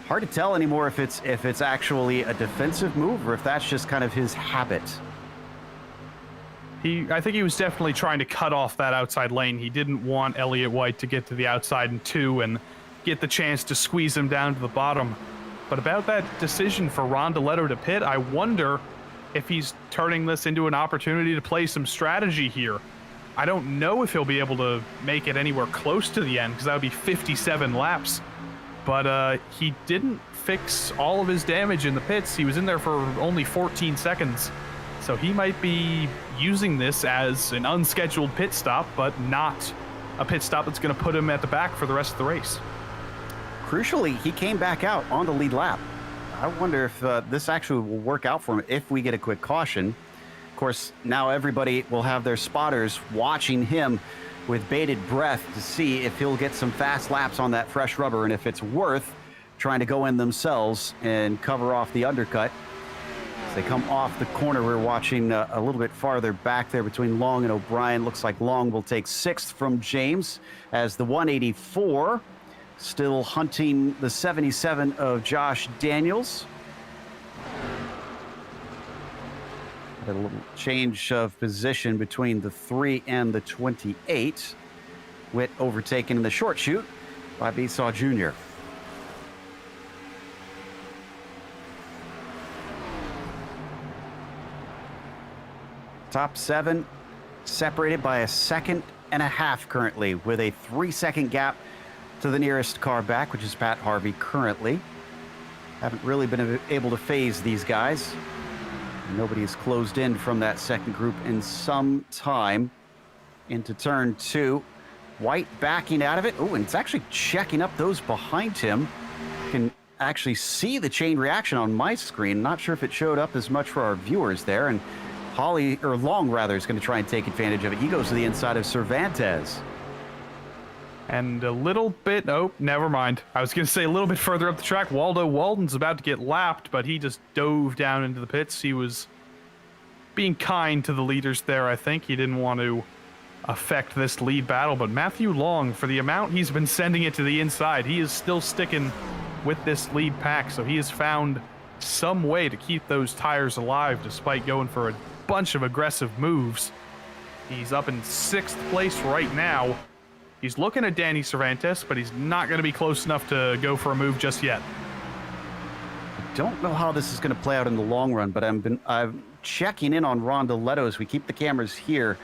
Hard to tell anymore if it's actually a defensive move or if that's just kind of his habit. I think he was definitely trying to cut off that outside lane. He didn't want Elliott White to get to the outside in 2 and get the chance to squeeze him down to the bottom. But about that decision for Rondoletto to pit, I wonder if he's turning this into an opportunity to play some strategy here. I don't know if he'll be able to make it anywhere close to the end because that would be 57 laps. But he didn't fix all of his damage in the pits. He was in there for only 14 seconds. So he might be using this as an unscheduled pit stop, but not a pit stop that's going to put him at the back for the rest of the race. Crucially, he came back out on the lead lap. I wonder if this actually will work out for him if we get a quick caution. Of course, now everybody will have their spotters watching him with bated breath to see if he'll get some fast laps on that fresh rubber and if it's worth trying to go in themselves and cover off the undercut. As they come off the corner, we're watching a little bit farther back there between Long and O'Brien. Looks like Long will take 6th from James as the 184 still hunting the 77 of Josh Daniels. A little change of position between the 3 and the 28. Witt overtaken in the short chute by Besaw Jr. Top 7 separated by a 1.5 seconds currently, with a 3-second gap to the nearest car back, which is Pat Harvey currently. Haven't really been able to phase these guys. Nobody's closed in from that second group in some time. Into turn 2. White backing out of it. Oh, and it's actually checking up those behind him. Can actually see the chain reaction on my screen. Not sure if it showed up as much for our viewers there. And Long rather, is going to try and take advantage of it. He goes to the inside of Cervantes. And a little bit, oh, never mind. I was going to say a little bit further up the track, Waldo Walden's about to get lapped, but he just dove down into the pits. He was being kind to the leaders there, I think. He didn't want to affect this lead battle, but Matthew Long, for the amount he's been sending it to the inside, he is still sticking with this lead pack, so he has found some way to keep those tires alive despite going for a bunch of aggressive moves. He's up in 6th place right now. He's looking at Danny Cervantes, but he's not going to be close enough to go for a move just yet. I don't know how this is going to play out in the long run, but I'm checking in on Rondoletto as we keep the cameras here.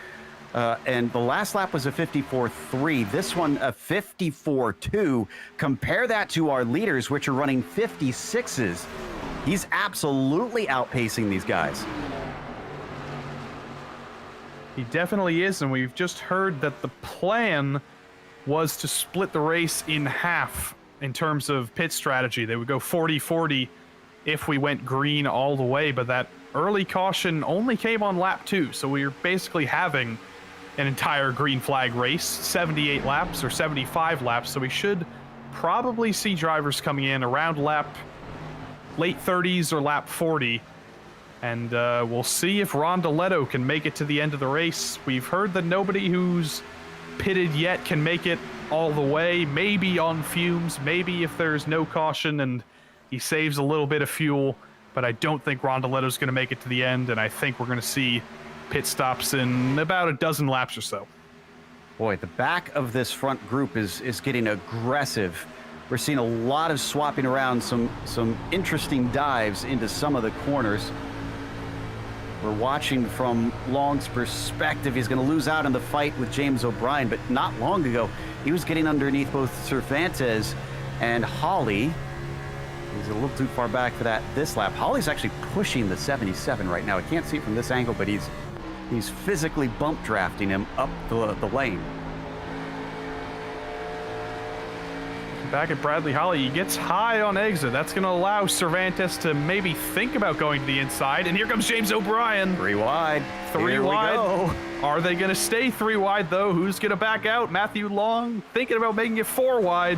And the last lap was a 54.3. This one, a 54.2. Compare that to our leaders, which are running 56s. He's absolutely outpacing these guys. He definitely is, and we've just heard that the plan was to split the race in half in terms of pit strategy. They would go 40-40 if we went green all the way, but that early caution only came on lap 2, so we were basically having an entire green flag race, 78 laps or 75 laps, so we should probably see drivers coming in around late 30s or lap 40, and we'll see if Rondoletto can make it to the end of the race. We've heard that nobody who's pitted yet can make it all the way, maybe on fumes, maybe if there's no caution and he saves a little bit of fuel, but I don't think Rondoletto's going to make it to the end, and I think we're going to see pit stops in about a dozen laps or so. Boy, the back of this front group is getting aggressive. We're seeing a lot of swapping around, some interesting dives into some of the corners. We're watching from Long's perspective. He's going to lose out in the fight with James O'Brien, but not long ago, he was getting underneath both Cervantes and Holly. He's a little too far back for that this lap. Holly's actually pushing the 77 right now. I can't see it from this angle, but he's physically bump drafting him up the lane. Back at Bradley Holly, he gets high on exit. That's going to allow Cervantes to maybe think about going to the inside. And here comes James O'Brien. 3 wide. Three wide. Are they going to stay 3 wide, though? Who's going to back out? Matthew Long thinking about making it 4 wide.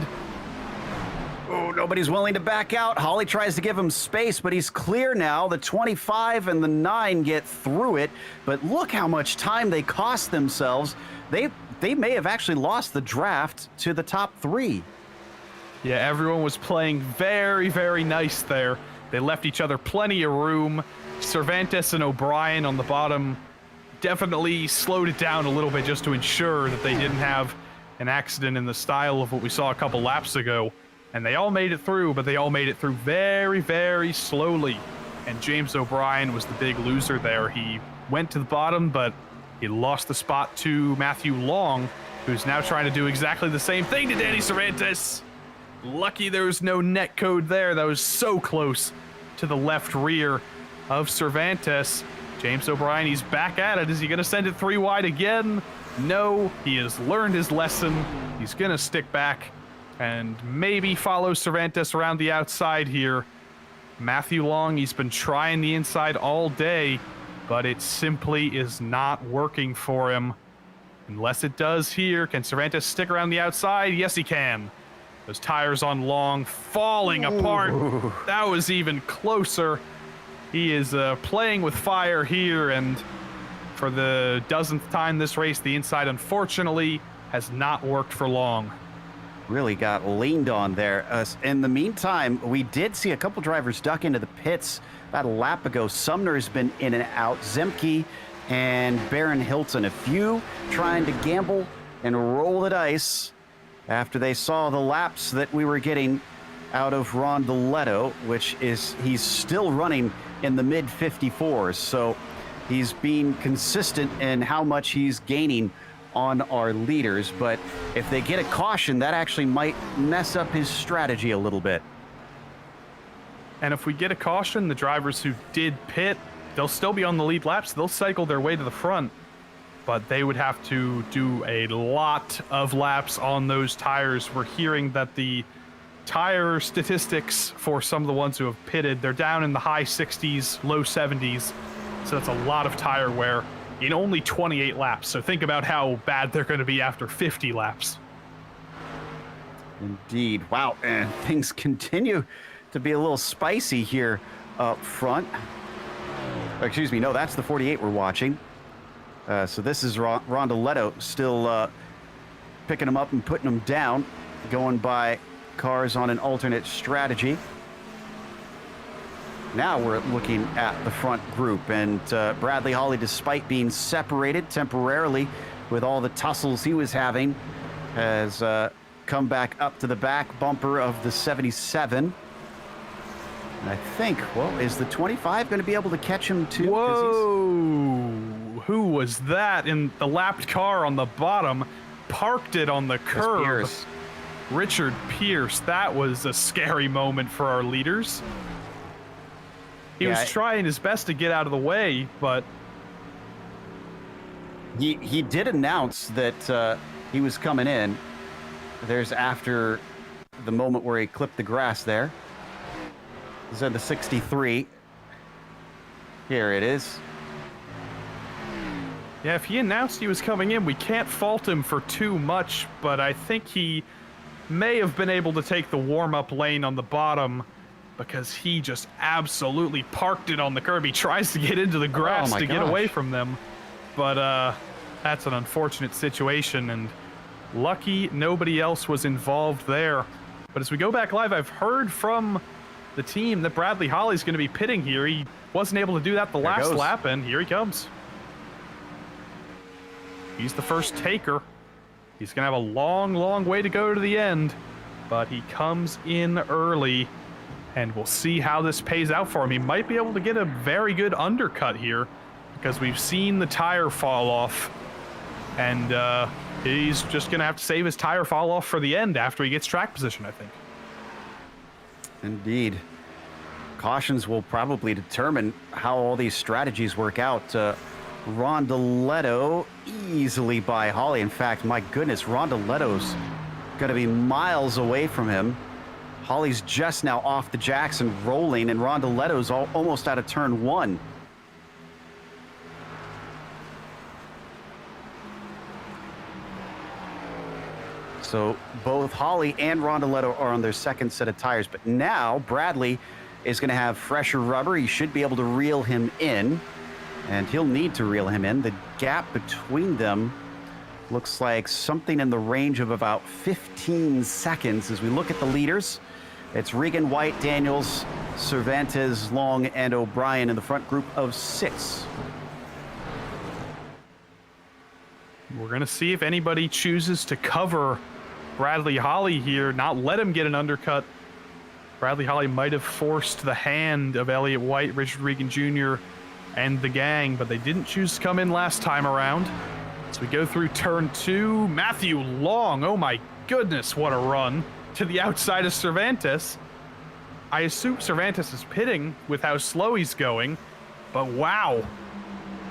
Oh, nobody's willing to back out. Holly tries to give him space, but he's clear now. The 25 and the 9 get through it. But look how much time they cost themselves. They may have actually lost the draft to the top 3. Yeah, everyone was playing very, very nice there. They left each other plenty of room. Cervantes and O'Brien on the bottom definitely slowed it down a little bit just to ensure that they didn't have an accident in the style of what we saw a couple laps ago. And they all made it through, but they all made it through very, very slowly. And James O'Brien was the big loser there. He went to the bottom, but he lost the spot to Matthew Long, who's now trying to do exactly the same thing to Danny Cervantes. Lucky there was no net code there. That was so close to the left rear of Cervantes. James O'Brien, he's back at it. Is he going to send it 3 wide again? No, he has learned his lesson. He's going to stick back and maybe follow Cervantes around the outside here. Matthew Long, he's been trying the inside all day, but it simply is not working for him. Unless it does here. Can Cervantes stick around the outside? Yes, he can. Those tires on Long falling apart. That was even closer. He is playing with fire here, and for the dozenth time this race, the inside, unfortunately, has not worked for Long. Really got leaned on there. In the meantime, we did see a couple drivers duck into the pits about a lap ago. Sumner's been in and out. Zemke and Baron Hilton, a few trying to gamble and roll the dice after they saw the laps that we were getting out of Rondoletto, which is he's still running in the mid 54s. So he's being consistent in how much he's gaining on our leaders. But if they get a caution, that actually might mess up his strategy a little bit. And if we get a caution, the drivers who did pit, they'll still be on the lead laps. They'll cycle their way to the front. but they would have to do a lot of laps on those tires. We're hearing that the tire statistics for some of the ones who have pitted, they're down in the high 60s, low 70s. So that's a lot of tire wear in only 28 laps. So think about how bad they're going to be after 50 laps. Indeed. Wow. And things continue to be a little spicy here up front. Excuse me. No, that's the 48 we're watching. So this is Rondaletto still picking them up and putting them down, going by cars on an alternate strategy. Now we're looking at the front group, and Bradley Holly, despite being separated temporarily with all the tussles he was having, has come back up to the back bumper of the 77. And I think, well, is the 25 going to be able to catch him too? Whoa! Who was that in the lapped car on the bottom? Parked it on the curb. Pierce. Richard Pierce. That was a scary moment for our leaders. He was trying his best to get out of the way, but he did announce that he was coming in. There's after the moment where he clipped the grass there. He's in the 63. Here it is. Yeah, if he announced he was coming in, we can't fault him for too much, but I think he may have been able to take the warm-up lane on the bottom because he just absolutely parked it on the curb. He tries to get into the grass to get away from them, but that's an unfortunate situation, and lucky nobody else was involved there. But as we go back live, I've heard from the team that Bradley Holly's going to be pitting here. He wasn't able to do that the last lap, and here he comes. He's the first taker. He's going to have a long, long way to go to the end, but he comes in early, and we'll see how this pays out for him. He might be able to get a very good undercut here because we've seen the tire fall off, and he's just going to have to save his tire fall off for the end after he gets track position, I think. Indeed. Cautions will probably determine how all these strategies work out. Rondaletto easily by Holly. In fact, my goodness, Rondaletto's going to be miles away from him. Holly's just now off the jacks and rolling, and Rondaletto's almost out of turn one. So both Holly and Rondaletto are on their second set of tires, but now Bradley is going to have fresher rubber. He should be able to reel him in, and he'll need to reel him in. The gap between them looks like something in the range of about 15 seconds. As we look at the leaders, it's Regan, White, Daniels, Cervantes, Long, and O'Brien in the front group of 6. We're going to see if anybody chooses to cover Bradley Holly here, not let him get an undercut. Bradley Holly might have forced the hand of Elliott White, Richard Regan Jr., and the gang, but they didn't choose to come in last time around. As we go through turn 2, Matthew Long, oh my goodness, what a run to the outside of Cervantes. I assume Cervantes is pitting with how slow he's going, but wow.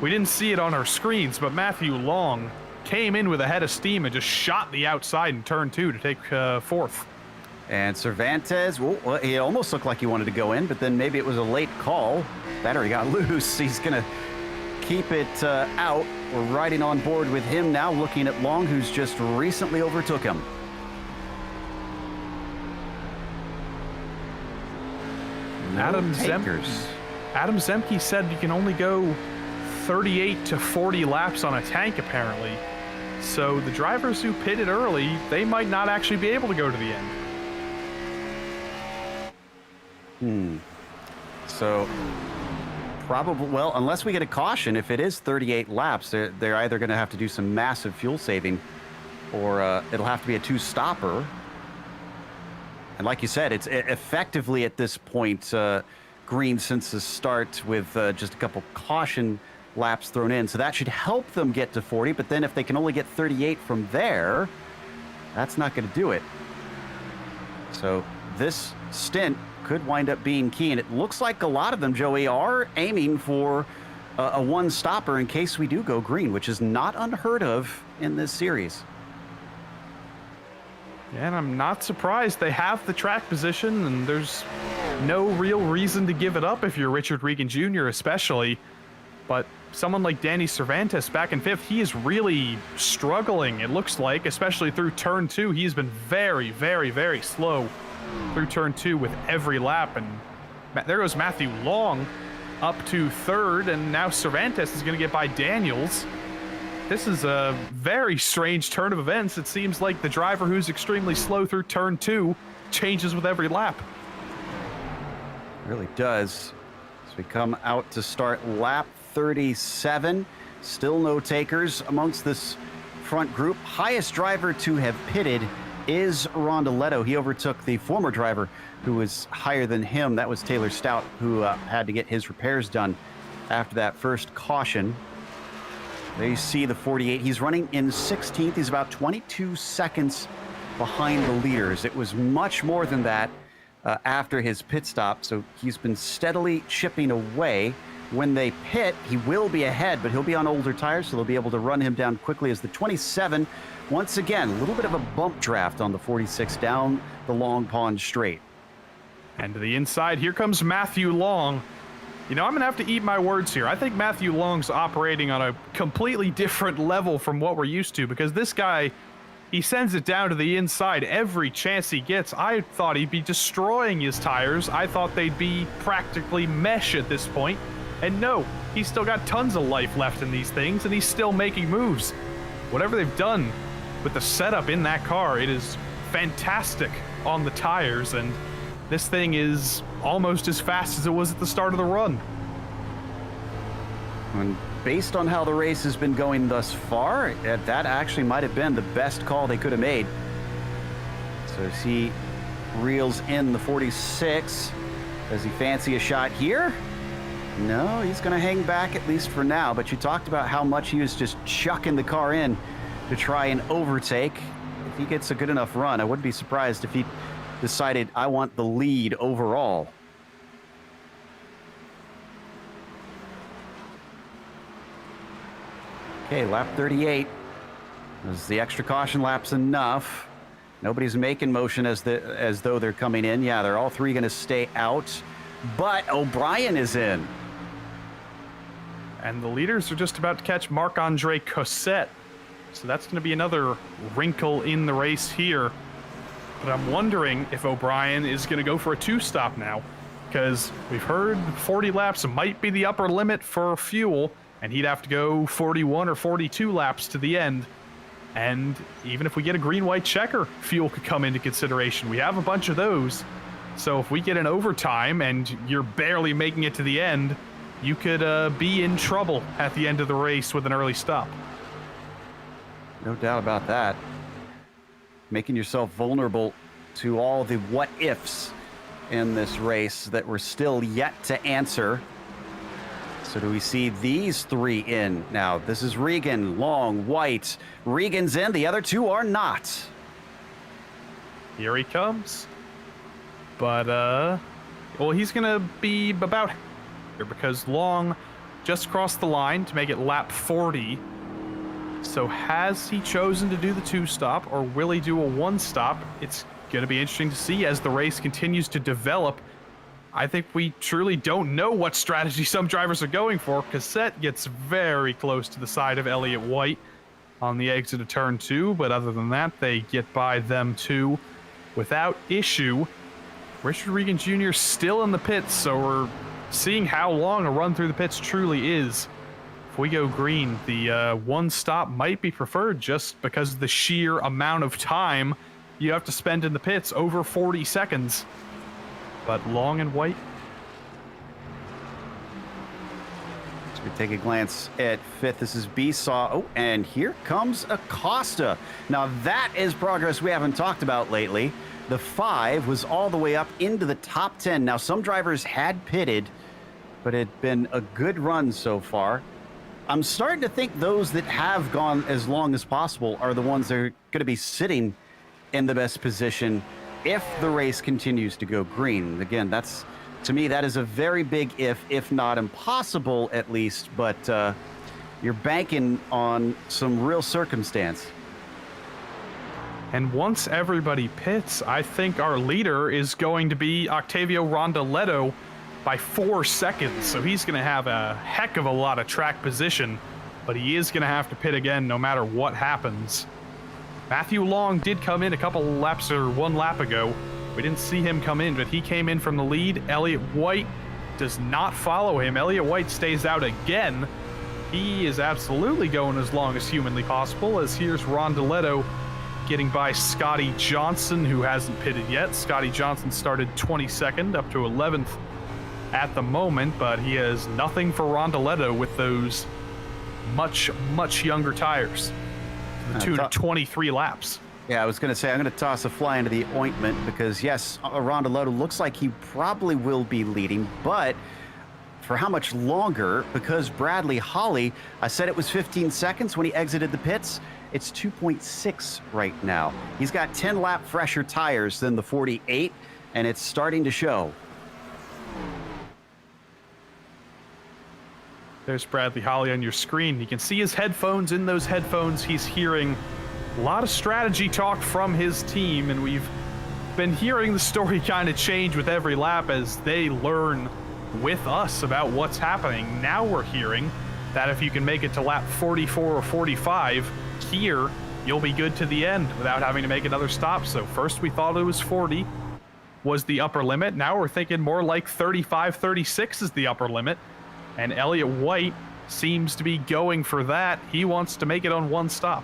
We didn't see it on our screens, but Matthew Long came in with a head of steam and just shot the outside in turn 2 to take fourth. And Cervantes, well, he almost looked like he wanted to go in, but then maybe it was a late call. Battery got loose. He's going to keep it out. We're riding on board with him now, looking at Long, who's just recently overtook him. Adam Zemke said you can only go 38 to 40 laps on a tank, apparently. So the drivers who pitted early, they might not actually be able to go to the end. So probably, well, unless we get a caution, if it is 38 laps, they're either going to have to do some massive fuel saving, or it'll have to be a 2-stopper. And like you said, it's effectively at this point green since the start with just a couple caution laps thrown in. So that should help them get to 40, but then if they can only get 38 from there, that's not going to do it. So this stint could wind up being key, and it looks like a lot of them, Joey, are aiming for a one-stopper in case we do go green, which is not unheard of in this series. And I'm not surprised. They have the track position, and there's no real reason to give it up if you're Richard Regan Jr. especially. But someone like Danny Cervantes back in 5th, he is really struggling, it looks like, especially through turn 2. He's been very, very, very slow through turn 2 with every lap. And there goes Matthew Long up to 3rd, and now Cervantes is going to get by Daniels. This is a very strange turn of events. It seems like the driver who's extremely slow through turn 2 changes with every lap. It really does. As we come out to start lap 37, still no takers amongst this front group. Highest driver to have pitted is Rondoletto. He overtook the former driver who was higher than him. That was Taylor Stout, who had to get his repairs done after that first caution. There you see the 48. He's running in 16th. He's about 22 seconds behind the leaders. It was much more than that after his pit stop, so he's been steadily chipping away. When they pit, he will be ahead, but he'll be on older tires, so they'll be able to run him down quickly as the 27, once again, a little bit of a bump draft on the 46 down the Long Pond Straight. And to the inside, here comes Matthew Long. You know, I'm going to have to eat my words here. I think Matthew Long's operating on a completely different level from what we're used to, because this guy, he sends it down to the inside every chance he gets. I thought he'd be destroying his tires. I thought they'd be practically mesh at this point. And no, he's still got tons of life left in these things, and he's still making moves. Whatever they've done with the setup in that car, it is fantastic on the tires, and this thing is almost as fast as it was at the start of the run. And based on how the race has been going thus far, that actually might have been the best call they could have made. So as he reels in the 46, does he fancy a shot here? No, he's going to hang back at least for now, but you talked about how much he was just chucking the car in to try and overtake. If he gets a good enough run, I wouldn't be surprised if he decided, I want the lead overall. Okay, lap 38. Is the extra caution laps enough? Nobody's making motion as though they're coming in. Yeah, they're all three going to stay out, but O'Brien is in. And the leaders are just about to catch Marc-Andre Cosset. So that's going to be another wrinkle in the race here. But I'm wondering if O'Brien is going to go for a two-stop now, because we've heard 40 laps might be the upper limit for fuel, and he'd have to go 41 or 42 laps to the end. And even if we get a green-white checker, fuel could come into consideration. We have a bunch of those. So if we get an overtime and you're barely making it to the end, you could be in trouble at the end of the race with an early stop. No doubt about that. Making yourself vulnerable to all the what-ifs in this race that we're still yet to answer. So do we see these three in now? This is Regan, Long, White. Regan's in, the other two are not. Here he comes. But, well, he's going to be about here because Long just crossed the line to make it lap 40. So has he chosen to do the two-stop, or will he do a one-stop? It's going to be interesting to see as the race continues to develop. I think we truly don't know what strategy some drivers are going for. Cassette gets very close to the side of Elliott White on the exit of turn 2, but other than that, they get by them too without issue. Richard Regan Jr. still in the pits, so we're seeing how long a run through the pits truly is. If we go green, the one stop might be preferred just because of the sheer amount of time you have to spend in the pits, over 40 seconds. But Long and White. So we take a glance at 5th. This is Besaw. Oh, and here comes Acosta. Now that is progress we haven't talked about lately. The 5 was all the way up into the top 10. Now some drivers had pitted, but it had been a good run so far. I'm starting to think those that have gone as long as possible are the ones that are going to be sitting in the best position if the race continues to go green. Again, that's To me, that is a very big if not impossible at least, but you're banking on some real circumstance. And once everybody pits, I think our leader is going to be Octavio Rondoletto by 4 seconds. So he's going to have a heck of a lot of track position, but he is going to have to pit again no matter what happens. Matthew Long did come in a couple laps or 1 lap ago. We didn't see him come in, but he came in from the lead. Elliott White does not follow him. Elliott White stays out again. He is absolutely going as long as humanly possible, as here's Rondoletto getting by Scotty Johnson, who hasn't pitted yet. Scotty Johnson started 22nd up to 11th at the moment, but he has nothing for Rondoletto with those much younger tires to the tune of 23 laps. Yeah, I was going to say, I'm going to toss a fly into the ointment because, yes, Rondoletto looks like he probably will be leading, but for how much longer? Because Bradley Holly, I said it was 15 seconds when he exited the pits. It's 2.6 right now. He's got 10 lap fresher tires than the 48, and it's starting to show. There's Bradley Holly on your screen. You can see his headphones. In those headphones, he's hearing a lot of strategy talk from his team, and we've been hearing the story kind of change with every lap as they learn with us about what's happening. Now we're hearing that if you can make it to lap 44 or 45 here, you'll be good to the end without having to make another stop. So first we thought it was 40 was the upper limit. Now we're thinking more like 35, 36 is the upper limit. And Elliott White seems to be going for that. He wants to make it on 1 stop.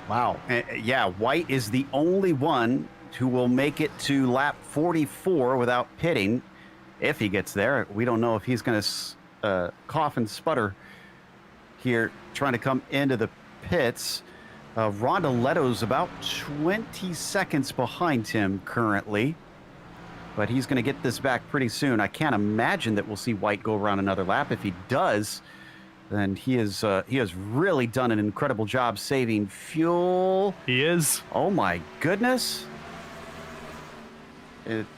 Wow. Yeah, White is the only one who will make it to lap 44 without pitting. If he gets there, we don't know if he's going to cough and sputter here trying to come into the pits. Rondoletto's about 20 seconds behind him currently, but he's going to get this back pretty soon. I can't imagine that we'll see White go around another lap. If he does, then he has really done an incredible job saving fuel. He is. Oh my goodness.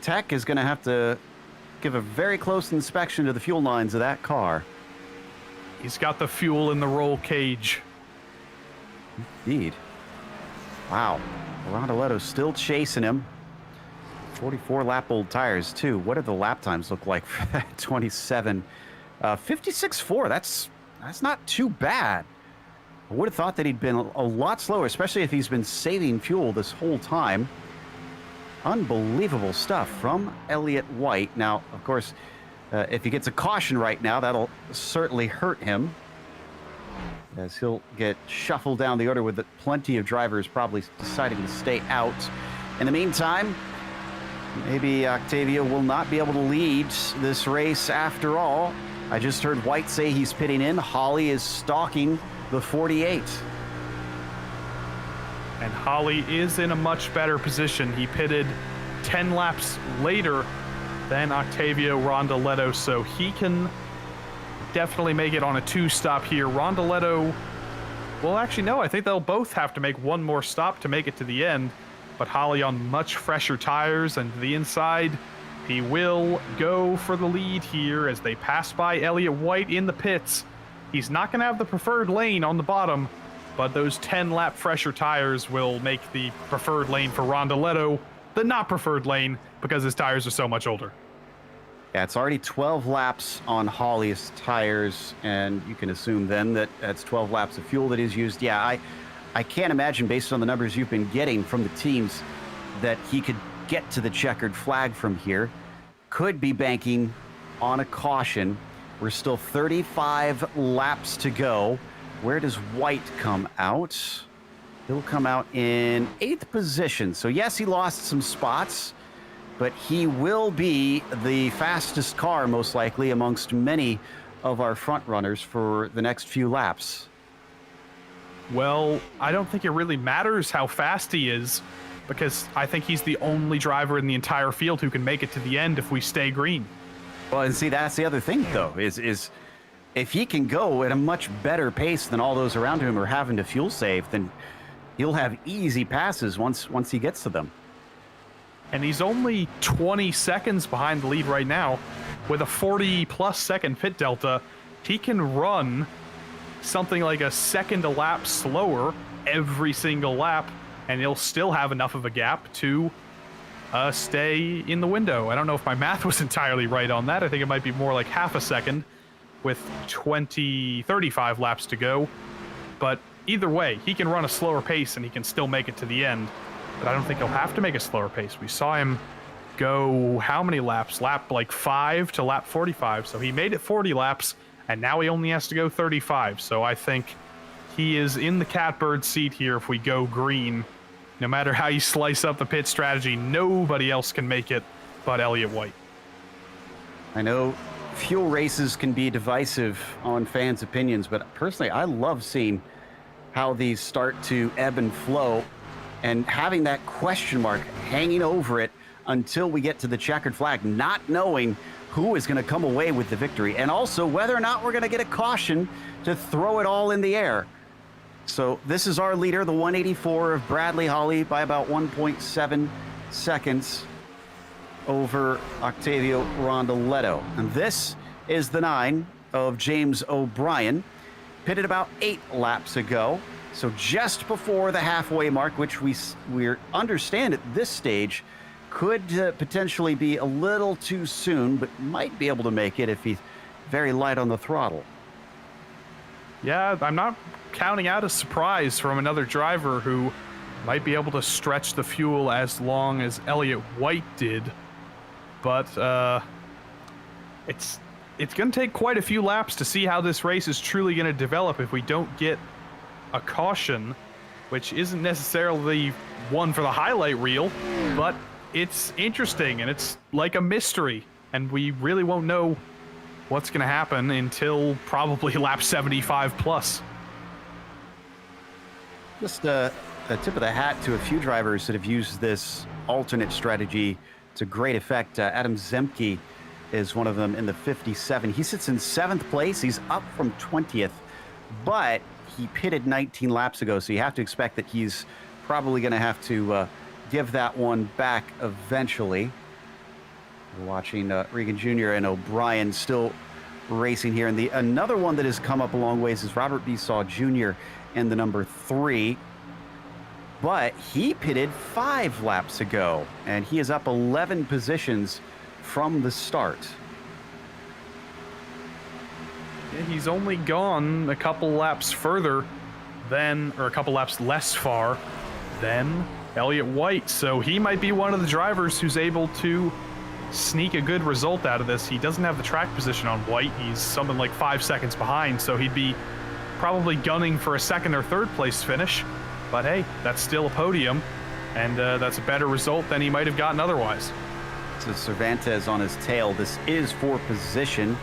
Tech is going to have to give a very close inspection to the fuel lines of that car. He's got the fuel in the roll cage. Indeed. Wow. Rondoletto's still chasing him. 44 lap old tires too. What do the lap times look like for that 27? 56.4. That's not too bad. I would have thought that he'd been a lot slower, especially if he's been saving fuel this whole time. Unbelievable stuff from Elliott White. Now, of course, if he gets a caution right now, that'll certainly hurt him, as he'll get shuffled down the order with plenty of drivers probably deciding to stay out. In the meantime, maybe Octavio will not be able to lead this race after all. I just heard White say he's pitting in. Holly is stalking the 48. And Holly is in a much better position. He pitted 10 laps later than Octavio Rondoletto, so he can definitely make it on a 2-stop here. Rondoletto, well, actually, no, I think they'll both have to make 1 more stop to make it to the end, but Holly on much fresher tires, and to the inside, he will go for the lead here as they pass by Elliott White in the pits. He's not going to have the preferred lane on the bottom, but those 10-lap fresher tires will make the preferred lane for Rondoletto the not preferred lane because his tires are so much older. Yeah, it's already 12 laps on Holly's tires, and you can assume then that that's 12 laps of fuel that is used. Yeah, I can't imagine, based on the numbers you've been getting from the teams, that he could get to the checkered flag from here. Could be banking on a caution. We're still 35 laps to go. Where does White come out? He'll come out in 8th position. So yes, he lost some spots, but he will be the fastest car, most likely, amongst many of our front runners for the next few laps. Well, I don't think it really matters how fast he is, because I think he's the only driver in the entire field who can make it to the end if we stay green. Well, and see, that's the other thing, though, is if he can go at a much better pace than all those around him are having to fuel save, then he'll have easy passes once he gets to them. and he's only 20 seconds behind the lead right now. With a 40-plus second pit delta, he can run something like a second a lap slower every single lap, and he'll still have enough of a gap to stay in the window. I don't know if my math was entirely right on that. I think it might be more like half a second with 35 laps to go. But either way, he can run a slower pace and he can still make it to the end. But I don't think he'll have to make a slower pace. We saw him go how many laps? Lap like 5 to lap 45. So he made it 40 laps, and now he only has to go 35. So I think he is in the catbird seat here if we go green. No matter how you slice up the pit strategy, nobody else can make it but Elliott White. I know fuel races can be divisive on fans' opinions, but personally, I love seeing how these start to ebb and flow and having that question mark hanging over it until we get to the checkered flag, not knowing who is going to come away with the victory, and also whether or not we're going to get a caution to throw it all in the air. So this is our leader, the 184 of Bradley Holly, by about 1.7 seconds over Octavio Rondoletto. And this is the 9 of James O'Brien, pitted about 8 laps ago. So just before the halfway mark, which we understand at this stage could potentially be a little too soon, but might be able to make it if he's very light on the throttle. Yeah, I'm not counting out a surprise from another driver who might be able to stretch the fuel as long as Elliott White did. But it's going to take quite a few laps to see how this race is truly going to develop if we don't get a caution, which isn't necessarily one for the highlight reel, but it's interesting and it's like a mystery, and we really won't know what's going to happen until probably lap 75 plus. Just a tip of the hat to a few drivers that have used this alternate strategy to great effect. Adam Zemke is one of them in the 57. He sits in 7th place. He's up from 20th, but he pitted 19 laps ago, so you have to expect that he's probably going to have to give that one back eventually. We're watching Regan Jr. and O'Brien still racing here. And another one that has come up a long ways is Robert Besaw Jr. in the number 3. But he pitted 5 laps ago, and he is up 11 positions from the start. Yeah, he's only gone a couple laps further than, or a couple laps less far than Elliott White. So he might be one of the drivers who's able to sneak a good result out of this. He doesn't have the track position on White. He's something like 5 seconds behind, so he'd be probably gunning for a 2nd or 3rd place finish. But hey, that's still a podium, and that's a better result than he might have gotten otherwise. So Cervantes on his tail. This is for position,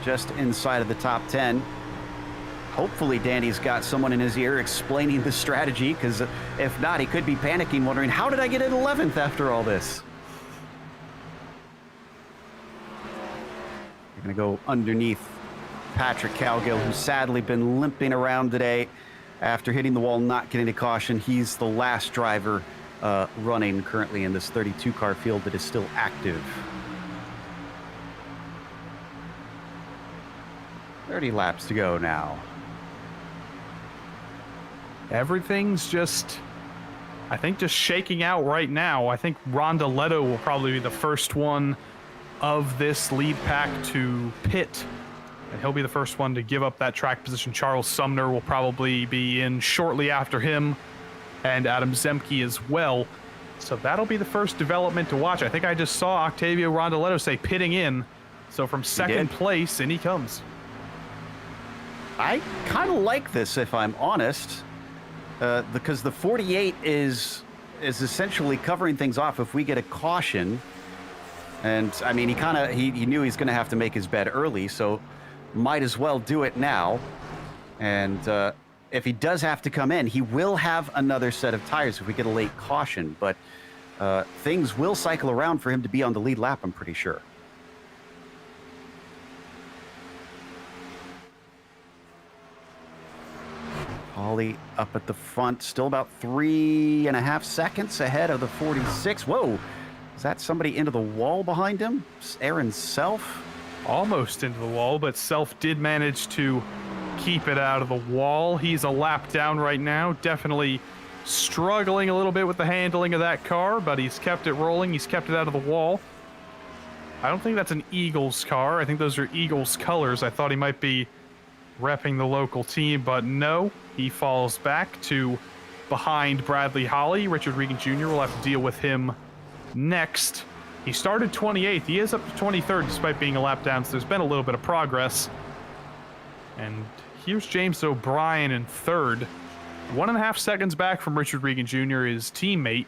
just inside of the top 10. Hopefully Danny's got someone in his ear explaining the strategy, because if not, he could be panicking, wondering, how did I get in 11th after all this? We're going to go underneath Patrick Cowgill, who's sadly been limping around today after hitting the wall, not getting a caution. He's the last driver running currently in this 32-car field that is still active. 30 laps to go now. Everything's just, I think, just shaking out right now. I think Rondoletto will probably be the first one of this lead pack to pit, and he'll be the first one to give up that track position. Charles Sumner will probably be in shortly after him, and Adam Zemke as well. So that'll be the first development to watch. I think I just saw Octavio Rondoletto say pitting in. So from 2nd place, in he comes. I kind of like this, if I'm honest, because the 48 is essentially covering things off if we get a caution. And I mean, he knew he's going to have to make his bed early, so might as well do it now. And if he does have to come in, he will have another set of tires if we get a late caution. But things will cycle around for him to be on the lead lap, I'm pretty sure. Holly up at the front, still about 3.5 seconds ahead of the 46. Whoa! Is that somebody into the wall behind him? Aaron Self? Almost into the wall, but Self did manage to keep it out of the wall. He's a lap down right now. Definitely struggling a little bit with the handling of that car, but he's kept it rolling. He's kept it out of the wall. I don't think that's an Eagles car. I think those are Eagles colors. I thought he might be repping the local team, but no. He falls back to behind Bradley Holly. Richard Regan Jr. will have to deal with him next. He started 28th. He is up to 23rd despite being a lap down, so there's been a little bit of progress. And here's James O'Brien in third. 1.5 seconds back from Richard Regan Jr., his teammate.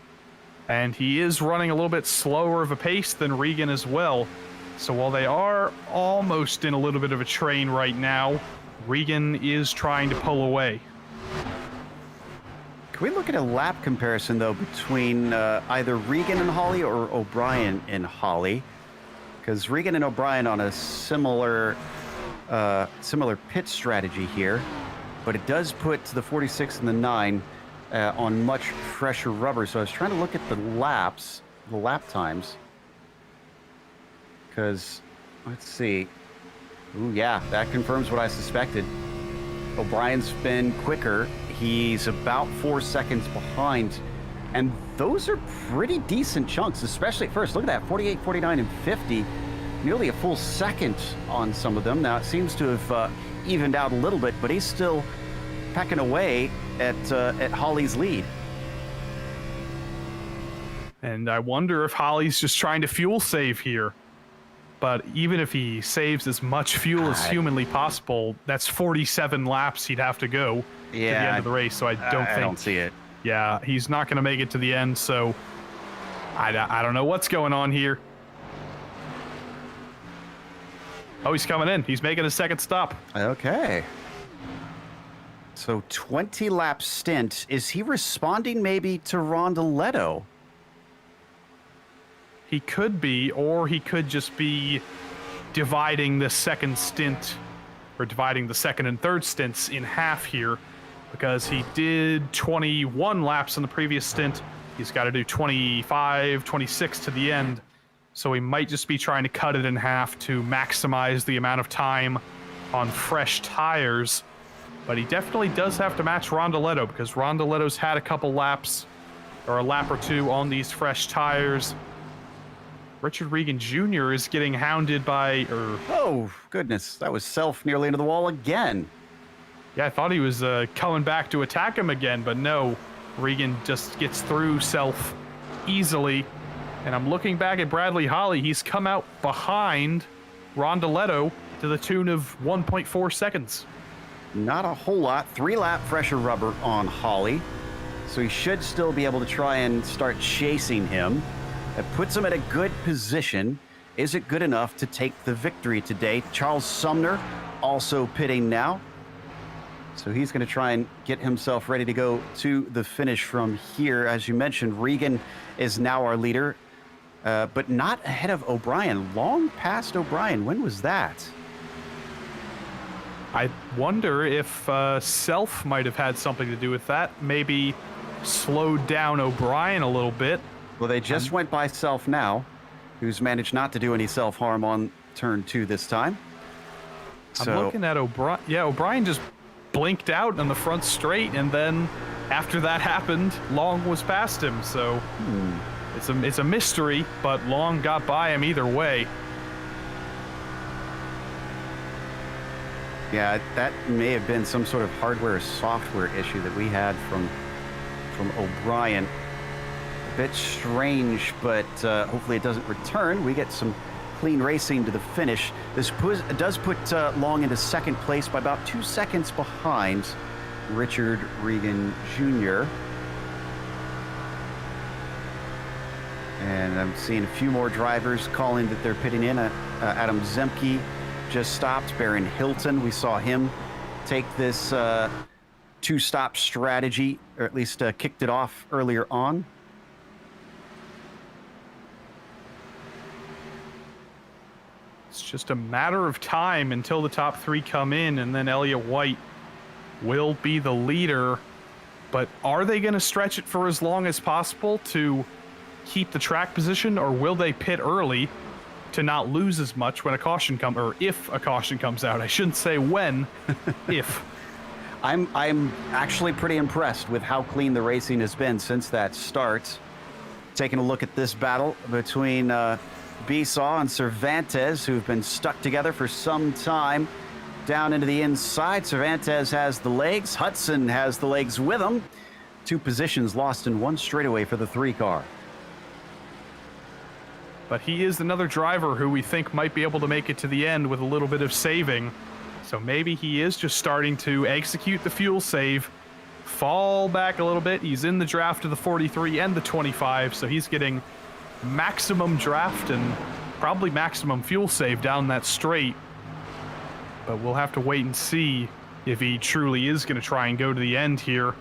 And he is running a little bit slower of a pace than Regan as well. So while they are almost in a little bit of a train right now, Regan is trying to pull away. Can we look at a lap comparison, though, between either Regan and Holly or O'Brien and Holly? Because Regan and O'Brien on a similar pit strategy here, but it does put the 46 and the 9 on much fresher rubber. So I was trying to look at the lap times. Because, let's see. Ooh, yeah, that confirms what I suspected. O'Brien's been quicker. He's about 4 seconds behind. And those are pretty decent chunks, especially at first. Look at that, 48, 49, and 50. Nearly a full second on some of them. Now, it seems to have evened out a little bit, but he's still pecking away at Holly's lead. And I wonder if Holly's just trying to fuel save here. But even if he saves as much fuel as humanly possible, that's 47 laps he'd have to go to the end of the race. So I don't see it. Yeah, he's not going to make it to the end. So I don't know what's going on here. Oh, he's coming in. He's making a second stop. Okay. So 20 lap stint. Is he responding maybe to Rondoletto? He could be, or he could just be dividing the second stint, or dividing the second and third stints in half here, because he did 21 laps in the previous stint. He's got to do 25, 26 to the end. So he might just be trying to cut it in half to maximize the amount of time on fresh tires. But he definitely does have to match Rondoletto, because Rondoletto's had a couple laps, or a lap or two on these fresh tires. Richard Regan Jr. is getting hounded by... Oh, goodness. That was Self nearly into the wall again. Yeah, I thought he was coming back to attack him again, but no. Regan just gets through Self easily. And I'm looking back at Bradley Holly. He's come out behind Rondoletto to the tune of 1.4 seconds. Not a whole lot. 3-lap fresher rubber on Holly. So he should still be able to try and start chasing him. It puts him at a good position. Is it good enough to take the victory today? Charles Sumner also pitting now. So he's going to try and get himself ready to go to the finish from here. As you mentioned, Regan is now our leader, but not ahead of O'Brien. Long past O'Brien. When was that? I wonder if Self might have had something to do with that. Maybe slowed down O'Brien a little bit. Well, they just went by Self now, who's managed not to do any self-harm on turn 2 this time. I'm looking at O'Brien. Yeah, O'Brien just blinked out on the front straight, and then after that happened, Long was past him. So it's a mystery, but Long got by him either way. Yeah, that may have been some sort of hardware or software issue that we had from O'Brien. A bit strange, but hopefully it doesn't return. We get some clean racing to the finish. This does put Long into second place by about 2 seconds behind Richard Regan Jr. And I'm seeing a few more drivers calling that they're pitting in. Adam Zemke just stopped. Baron Hilton, we saw him take this 2-stop strategy, or at least kicked it off earlier on. It's just a matter of time until the top 3 come in, and then Elliott White will be the leader. But are they going to stretch it for as long as possible to keep the track position, or will they pit early to not lose as much when a caution comes, or if a caution comes out? I shouldn't say when, if. I'm actually pretty impressed with how clean the racing has been since that start. Taking a look at this battle between Besaw and Cervantes, who've been stuck together for some time. Down into the inside, Cervantes has the legs. Hudson has the legs with him. 2 positions lost in 1 straightaway for the 3 car. But he is another driver who we think might be able to make it to the end with a little bit of saving. So maybe he is just starting to execute the fuel save, fall back a little bit. He's in the draft of the 43 and the 25, so he's getting maximum draft and probably maximum fuel save down that straight. But we'll have to wait and see if he truly is going to try and go to the end here.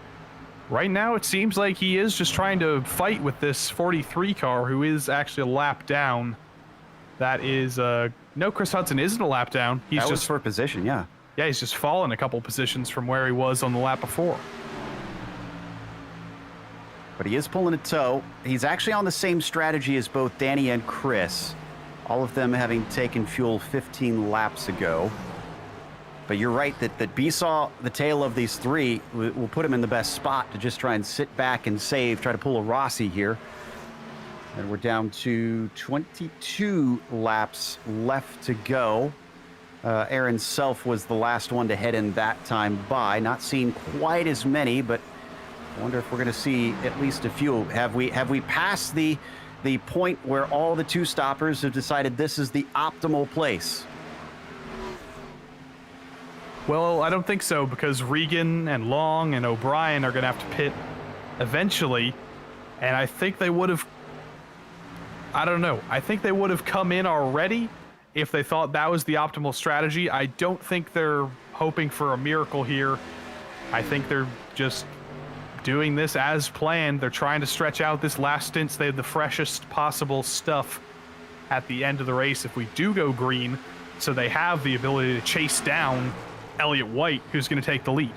Right now, it seems like he is just trying to fight with this 43 car, who is actually a lap down. That is, no, Chris Hudson isn't a lap down. He's that was just for position, yeah. Yeah, he's just fallen a couple positions from where he was on the lap before. But he is pulling a toe. He's actually on the same strategy as both Danny and Chris, all of them having taken fuel 15 laps ago. But you're right that Besaw, the tail of these 3, will put him in the best spot to just try and sit back and save, try to pull a Rossi here. And we're down to 22 laps left to go. Aaron Self was the last one to head in that time by. Not seeing quite as many, but I wonder if we're going to see at least a few. Have we passed the point where all the 2 stoppers have decided this is the optimal place? Well, I don't think so, because Regan and Long and O'Brien are going to have to pit eventually, and I think they would have, I don't know, I think they would have come in already if they thought that was the optimal strategy. I don't think they're hoping for a miracle here. I think they're just doing this as planned. They're trying to stretch out this last stint so they have the freshest possible stuff at the end of the race if we do go green, so they have the ability to chase down Elliott White, who's going to take the lead.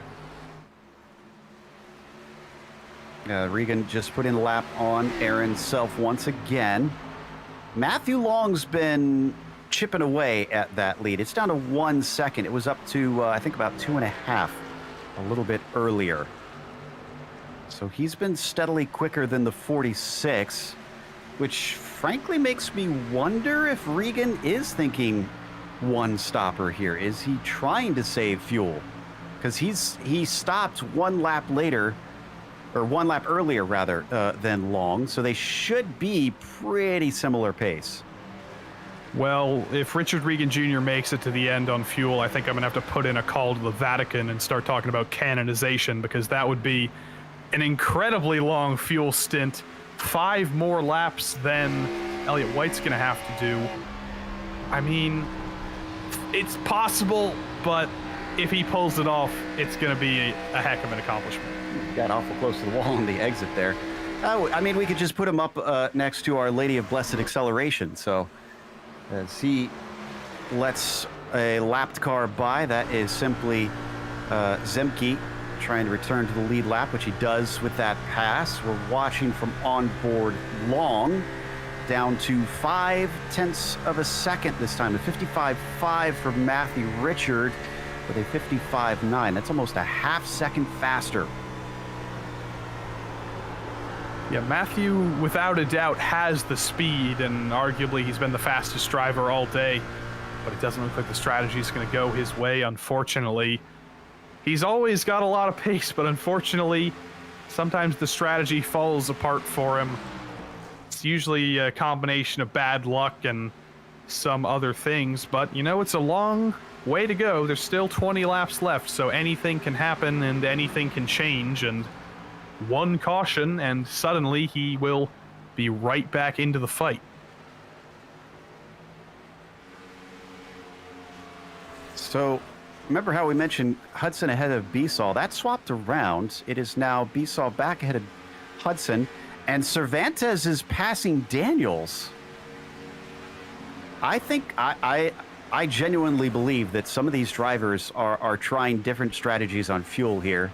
Regan just put in a lap on Aaron Self once again. Matthew Long's been chipping away at that lead. It's down to 1 second. It was up to, I think, about 2.5 a little bit earlier. So he's been steadily quicker than the 46, which frankly makes me wonder if Regan is thinking 1 stopper here. Is he trying to save fuel? Because he stopped 1 lap later, or 1 lap earlier rather, than Long, so they should be pretty similar pace. Well, if Richard Regan Jr. makes it to the end on fuel, I think I'm gonna have to put in a call to the Vatican and start talking about canonization, because that would be an incredibly long fuel stint, 5 more laps than Elliott White's gonna have to do. I mean, it's possible, but if he pulls it off, it's going to be a heck of an accomplishment. Got awful close to the wall on the exit there. I mean, we could just put him up next to Our Lady of Blessed Acceleration. So as he lets a lapped car by, that is simply Zemke trying to return to the lead lap, which he does with that pass. We're watching from onboard Long, down to 0.5 of a second this time. A 55.5 for Matthew Richard with a 55.9. That's almost a half second faster. Yeah, Matthew, without a doubt, has the speed, and arguably he's been the fastest driver all day, but it doesn't look like the strategy is going to go his way, unfortunately. He's always got a lot of pace, but unfortunately, sometimes the strategy falls apart for him. It's usually a combination of bad luck and some other things, but you know, it's a long way to go. There's still 20 laps left, so anything can happen and anything can change, and 1 caution and suddenly he will be right back into the fight. So remember how we mentioned Hudson ahead of Besaw? That swapped around. It is now Besaw back ahead of Hudson, and Cervantes is passing Daniels. I think I genuinely believe that some of these drivers are trying different strategies on fuel here.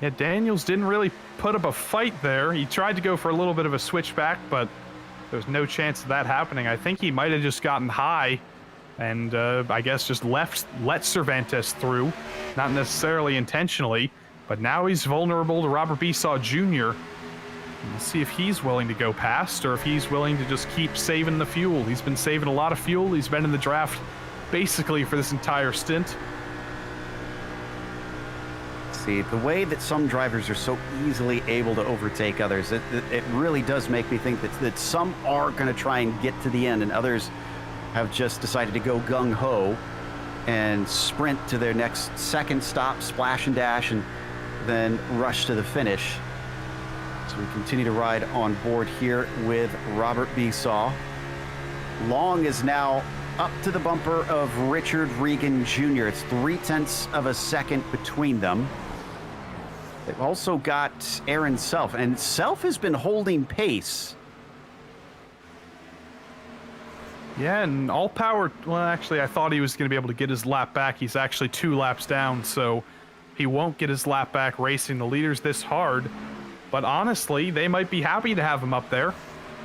Yeah, Daniels didn't really put up a fight there. He tried to go for a little bit of a switchback, but there's no chance of that happening. I think he might have just gotten high and I guess just let Cervantes through, not necessarily intentionally, but now he's vulnerable to Robert Besaw Jr. Let's see if he's willing to go past or if he's willing to just keep saving the fuel. He's been saving a lot of fuel. He's been in the draft basically for this entire stint. See, the way that some drivers are so easily able to overtake others, it really does make me think that some are going to try and get to the end and others have just decided to go gung-ho and sprint to their next second stop, splash and dash, and then rush to the finish. So we continue to ride on board here with Robert Besaw. Long is now up to the bumper of Richard Regan Jr. It's 0.3 of a second between them. They've also got Aaron Self, and Self has been holding pace. Yeah, and all power. Well, actually, I thought he was going to be able to get his lap back. He's actually 2 laps down, so he won't get his lap back racing the leaders this hard. But honestly, they might be happy to have him up there,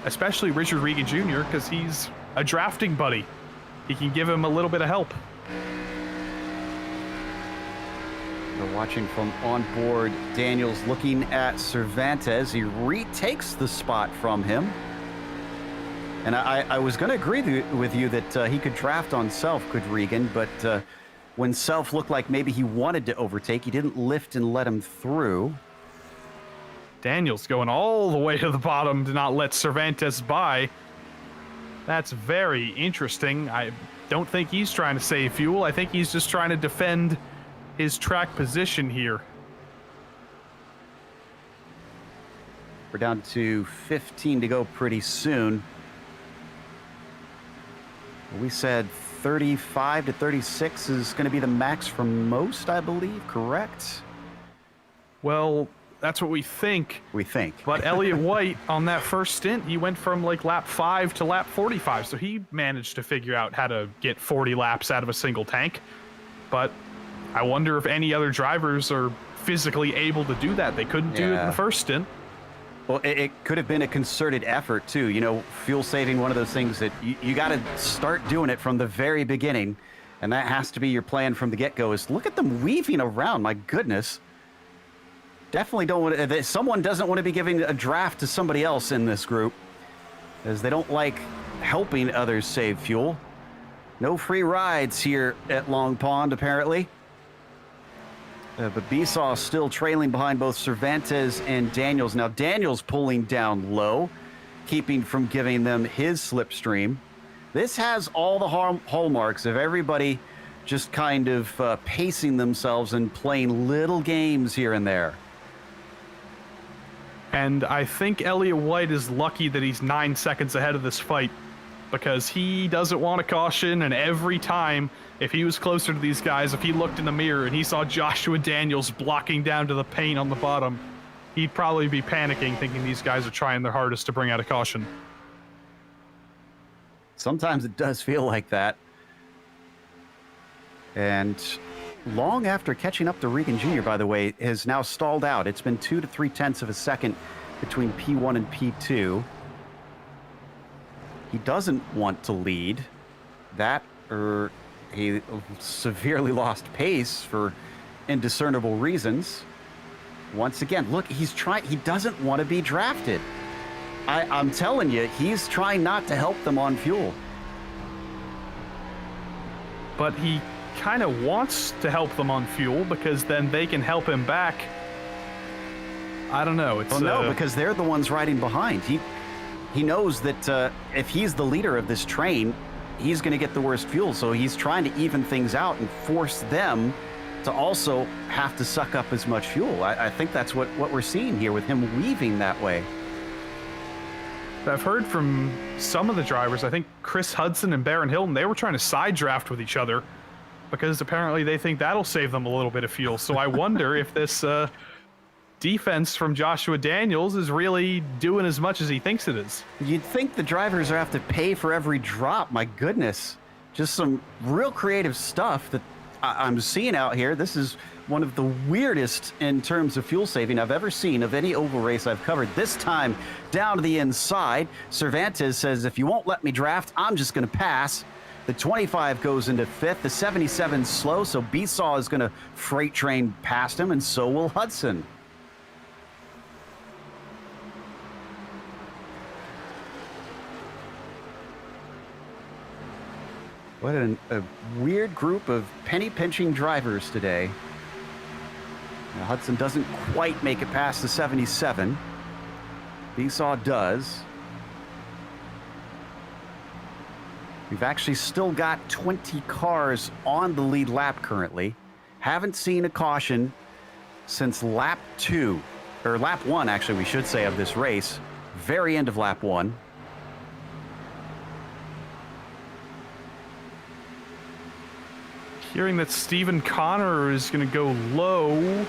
especially Richard Regan Jr., because he's a drafting buddy. He can give him a little bit of help. We're watching from on board. Daniels looking at Cervantes. He retakes the spot from him. And I was going to agree with you that he could draft on Self, could Regan, but when Self looked like maybe he wanted to overtake, he didn't lift and let him through. Daniels going all the way to the bottom to not let Cervantes by. That's very interesting. I don't think he's trying to save fuel. I think he's just trying to defend his track position here. We're down to 15 to go pretty soon. We said 35 to 36 is going to be the max for most, I believe, correct? Well, that's what we think. We think. But Elliott White, on that first stint, he went from like lap 5 to lap 45, so he managed to figure out how to get 40 laps out of a single tank. But I wonder if any other drivers are physically able to do that. They couldn't do it in the first stint. Well, it could have been a concerted effort, too. You know, fuel saving, one of those things that you got to start doing it from the very beginning. And that has to be your plan from the get-go, is look at them weaving around. My goodness. Definitely don't want to, someone doesn't want to be giving a draft to somebody else in this group, as they don't like helping others save fuel. No free rides here at Long Pond, apparently. But Besaw still trailing behind both Cervantes and Daniels. Now Daniels pulling down low, keeping from giving them his slipstream. This has all the hallmarks of everybody just kind of pacing themselves and playing little games here and there. And I think Elliott White is lucky that he's 9 seconds ahead of this fight, because he doesn't want a caution, and every time, if he was closer to these guys, if he looked in the mirror and he saw Joshua Daniels blocking down to the paint on the bottom, he'd probably be panicking, thinking these guys are trying their hardest to bring out a caution. Sometimes it does feel like that. And long after catching up to Regan Jr., by the way, has now stalled out. It's been 2 to 3/10 of a second between P1 and P2. He doesn't want to lead. That, or he severely lost pace for indiscernible reasons. Once again, look, he's trying, he doesn't want to be drafted. I'm telling you, he's trying not to help them on fuel. But he kind of wants to help them on fuel, because then they can help him back. I don't know. It's, well, no, because they're the ones riding behind. He knows that if he's the leader of this train, he's going to get the worst fuel. So he's trying to even things out and force them to also have to suck up as much fuel. I think that's what we're seeing here with him weaving that way. I've heard from some of the drivers, I think Chris Hudson and Barron Hilton, they were trying to side draft with each other because apparently they think that'll save them a little bit of fuel. So I wonder if this defense from Joshua Daniels is really doing as much as he thinks it is. You'd think the drivers have to pay for every drop. My goodness. Just some real creative stuff that I'm seeing out here, this is one of the weirdest in terms of fuel saving I've ever seen of any oval race I've covered. This time down to the inside, Cervantes says, if you won't let me draft, I'm just going to pass. The 25 goes into 5th. The 77's slow, so Besaw is going to freight train past him, and so will Hudson. What a weird group of penny-pinching drivers today. Now, Hudson doesn't quite make it past the 77. Besaw does. We've actually still got 20 cars on the lead lap currently. Haven't seen a caution since lap 2, or lap 1, actually, we should say, of this race. Very end of lap 1. Hearing that Stephen Connor is going to go low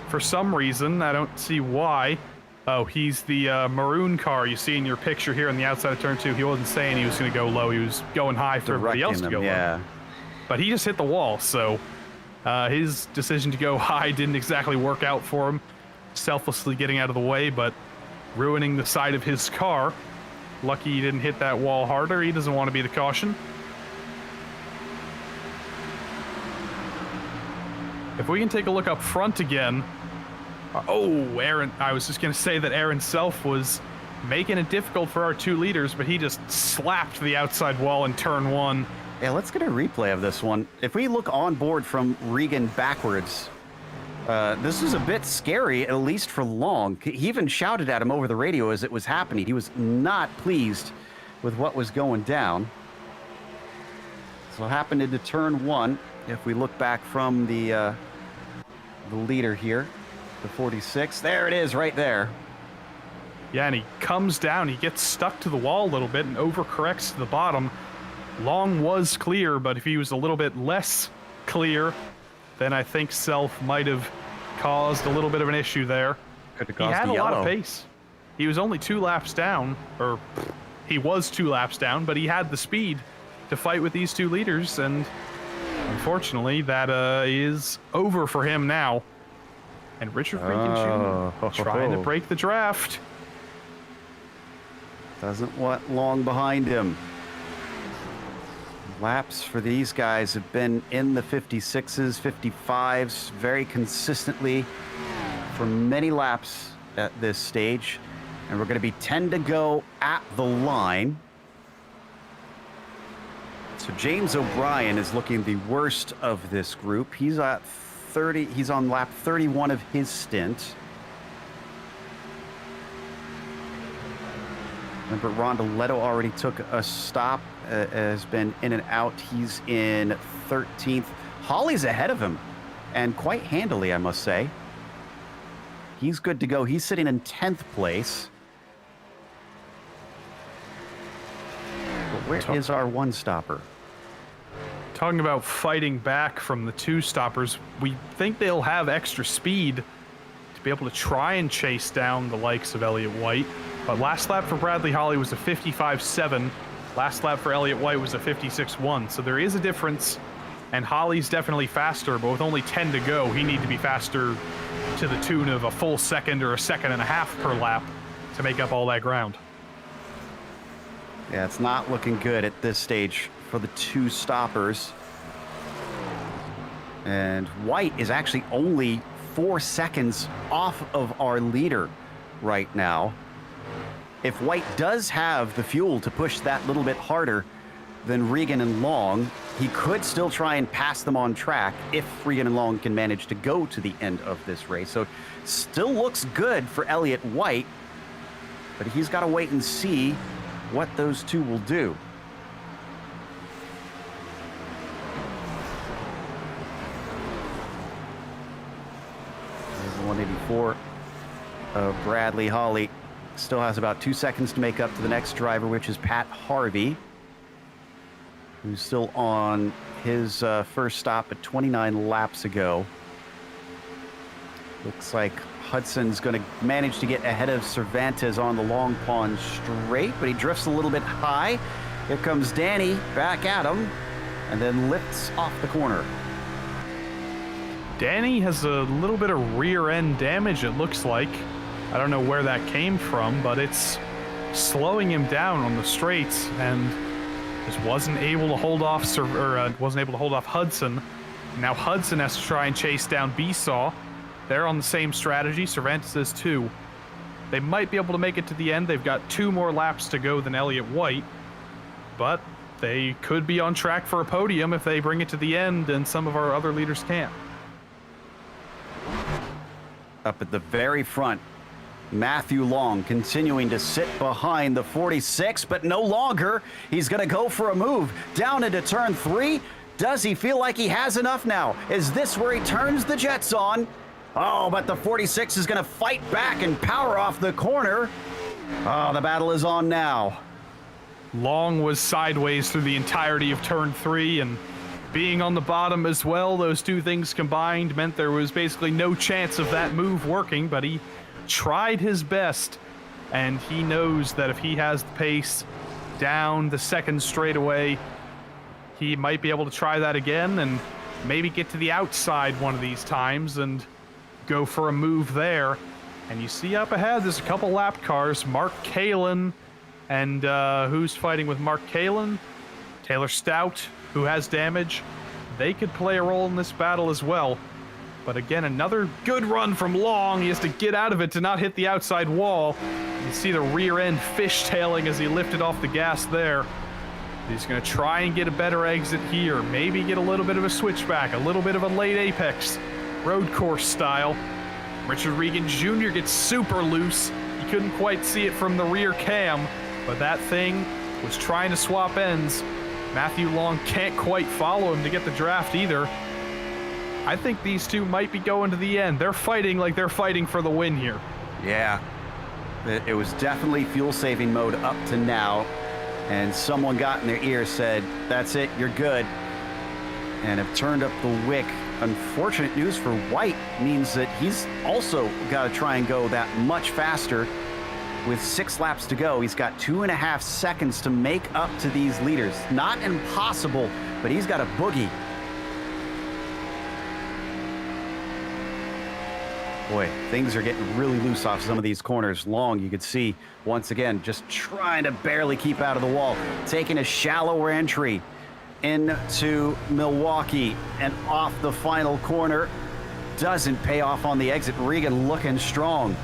for some reason. I don't see why. Oh, he's the maroon car you see in your picture here on the outside of turn 2. He wasn't saying he was going to go low. He was going high for everybody else to go low. But he just hit the wall, so his decision to go high didn't exactly work out for him. Selflessly getting out of the way, but ruining the side of his car. Lucky he didn't hit that wall harder. He doesn't want to be the caution. If we can take a look up front again. Oh, Aaron, I was just going to say that Aaron Self was making it difficult for our 2 leaders, but he just slapped the outside wall in turn 1. Yeah, let's get a replay of this one. If we look on board from Regan backwards, this is a bit scary, at least for Long. He even shouted at him over the radio as it was happening. He was not pleased with what was going down. So it happened into turn 1. If we look back from the leader here, the 46, there it is right there. Yeah, and he comes down, he gets stuck to the wall a little bit and overcorrects to the bottom. Long was clear, but if he was a little bit less clear, then I think Self might have caused a little bit of an issue there. Could have he caused had the a lot yellow. of pace. He was only 2 laps down, or he was 2 laps down, but he had the speed to fight with these 2 leaders, and unfortunately, that is over for him now. And Richard Regan Jr. trying to break the draft. Doesn't want Long behind him. Laps for these guys have been in the 56s, 55s, very consistently for many laps at this stage. And we're going to be 10 to go at the line. So James O'Brien is looking the worst of this group. He's at 30. He's on lap 31 of his stint. Remember, Rondoletto already took a stop, has been in and out. He's in 13th. Holly's ahead of him, and quite handily, I must say. He's good to go. He's sitting in 10th place. But where is our one-stopper? Talking about fighting back from the 2 stoppers, we think they'll have extra speed to be able to try and chase down the likes of Elliott White. But last lap for Bradley Holly was a 55.7. Last lap for Elliott White was a 56.1. So there is a difference, and Holly's definitely faster, but with only 10 to go, he needs to be faster to the tune of a full second or a second and a half per lap to make up all that ground. Yeah, it's not looking good at this stage for the 2 stoppers. And White is actually only 4 seconds off of our leader right now. If White does have the fuel to push that little bit harder than Regan and Long, he could still try and pass them on track if Regan and Long can manage to go to the end of this race. So still looks good for Elliott White, but he's got to wait and see what those 2 will do. There's the 184 of Bradley Holly. Still has about 2 seconds to make up to the next driver, which is Pat Harvey, who's still on his first stop at 29 laps ago. Looks like Hudson's going to manage to get ahead of Cervantes on the long pond straight, but he drifts a little bit high. Here comes Danny back at him and then lifts off the corner. Danny has a little bit of rear end damage, it looks like. I don't know where that came from, but it's slowing him down on the straights, and just wasn't able to hold off Hudson. Now Hudson has to try and chase down Besaw. They're on the same strategy. Cervantes is too. They might be able to make it to the end. They've got 2 more laps to go than Elliott White, but they could be on track for a podium if they bring it to the end, and some of our other leaders can't. Up at the very front, Matthew Long continuing to sit behind the 46, but no longer. He's going to go for a move down into turn 3. Does he feel like he has enough now? Is this where he turns the jets on? Oh, but the 46 is going to fight back and power off the corner. Oh, the battle is on now. Long was sideways through the entirety of turn 3, and being on the bottom as well, those two things combined meant there was basically no chance of that move working, but he tried his best, and he knows that if he has the pace down the second straightaway, he might be able to try that again and maybe get to the outside one of these times and go for a move there. And you see up ahead, there's a couple lap cars, Mark Kalin, and who's fighting with Mark Kalin? Taylor Stout, who has damage. They could play a role in this battle as well. But again, another good run from Long. He has to get out of it to not hit the outside wall. You see the rear end fishtailing as he lifted off the gas there. He's going to try and get a better exit here. Maybe get a little bit of a switchback, a little bit of a late apex, road course style. Richard Regan Jr. gets super loose. You couldn't quite see it from the rear cam, but that thing was trying to swap ends. Matthew Long can't quite follow him to get the draft either. I think these two might be going to the end. They're fighting like they're fighting for the win here. Yeah, it was definitely fuel-saving mode up to now, and someone got in their ear, said, that's it, you're good, and have turned up the wick. Unfortunate news for White means that he's also got to try and go that much faster. With 6 laps to go, he's got 2.5 seconds to make up to these leaders. Not impossible, but he's got a boogie. Boy, things are getting really loose off some of these corners. Long, you could see, once again, just trying to barely keep out of the wall. Taking a shallower entry into Milwaukee and off the final corner. Doesn't pay off on the exit. Regan looking strong.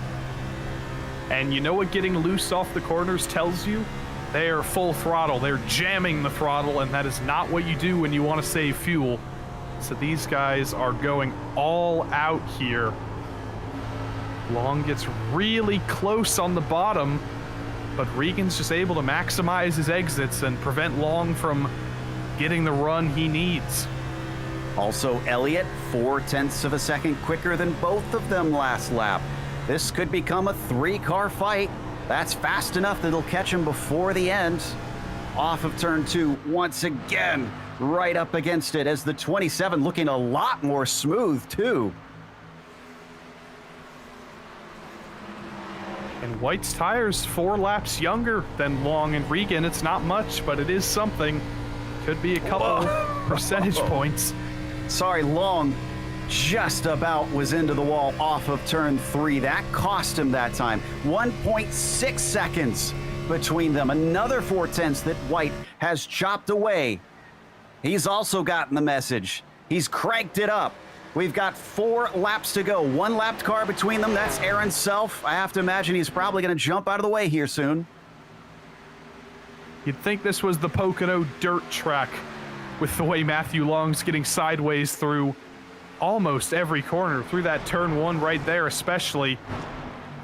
And you know what getting loose off the corners tells you? They are full throttle. They're jamming the throttle, and that is not what you do when you want to save fuel. So these guys are going all out here. Long gets really close on the bottom, but Regan's just able to maximize his exits and prevent Long from getting the run he needs. Also, Elliott, 0.4 of a second quicker than both of them last lap. This could become a 3-car fight. That's fast enough that it'll catch him before the end. Off of turn 2 once again, right up against it as the 27 looking a lot more smooth too. And White's tires 4 laps younger than Long and Regan. It's not much, but it is something. Could be a couple percentage points. Sorry, Long just about was into the wall off of turn 3. That cost him that time. 1.6 seconds between them. Another 0.4 that White has chopped away. He's also gotten the message. He's cranked it up. We've got 4 laps to go. 1 lapped car between them. That's Aaron Self. I have to imagine he's probably going to jump out of the way here soon. You'd think this was the Pocono dirt track with the way Matthew Long's getting sideways through almost every corner, through that turn 1 right there especially.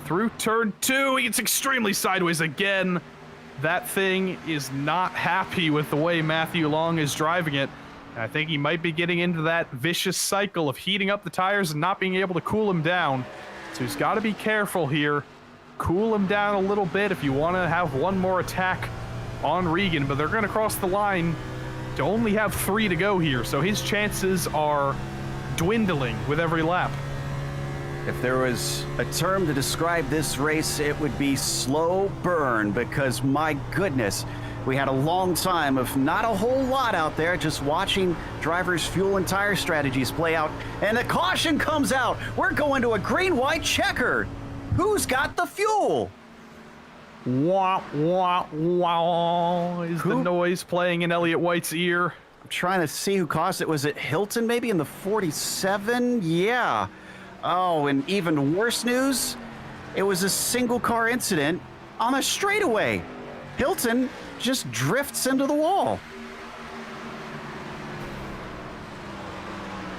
Through turn 2, he gets extremely sideways again. That thing is not happy with the way Matthew Long is driving it. And I think he might be getting into that vicious cycle of heating up the tires and not being able to cool them down. So he's got to be careful here. Cool them down a little bit if you want to have one more attack on Regan, but they're going to cross the line to only have 3 to go here. So his chances are dwindling with every lap. If there was a term to describe this race, it would be slow burn, because my goodness, We had a long time of not a whole lot out there, just watching drivers' fuel and tire strategies play out. And a caution comes out. We're going to a green-white checker. Who's got the fuel? Wah, wah, wah, is the noise playing in Elliott White's ear. I'm trying to see who caused it. Was it Hilton maybe in the 47? Yeah. Oh, and even worse news, it was a single car incident on a straightaway. Hilton just drifts into the wall.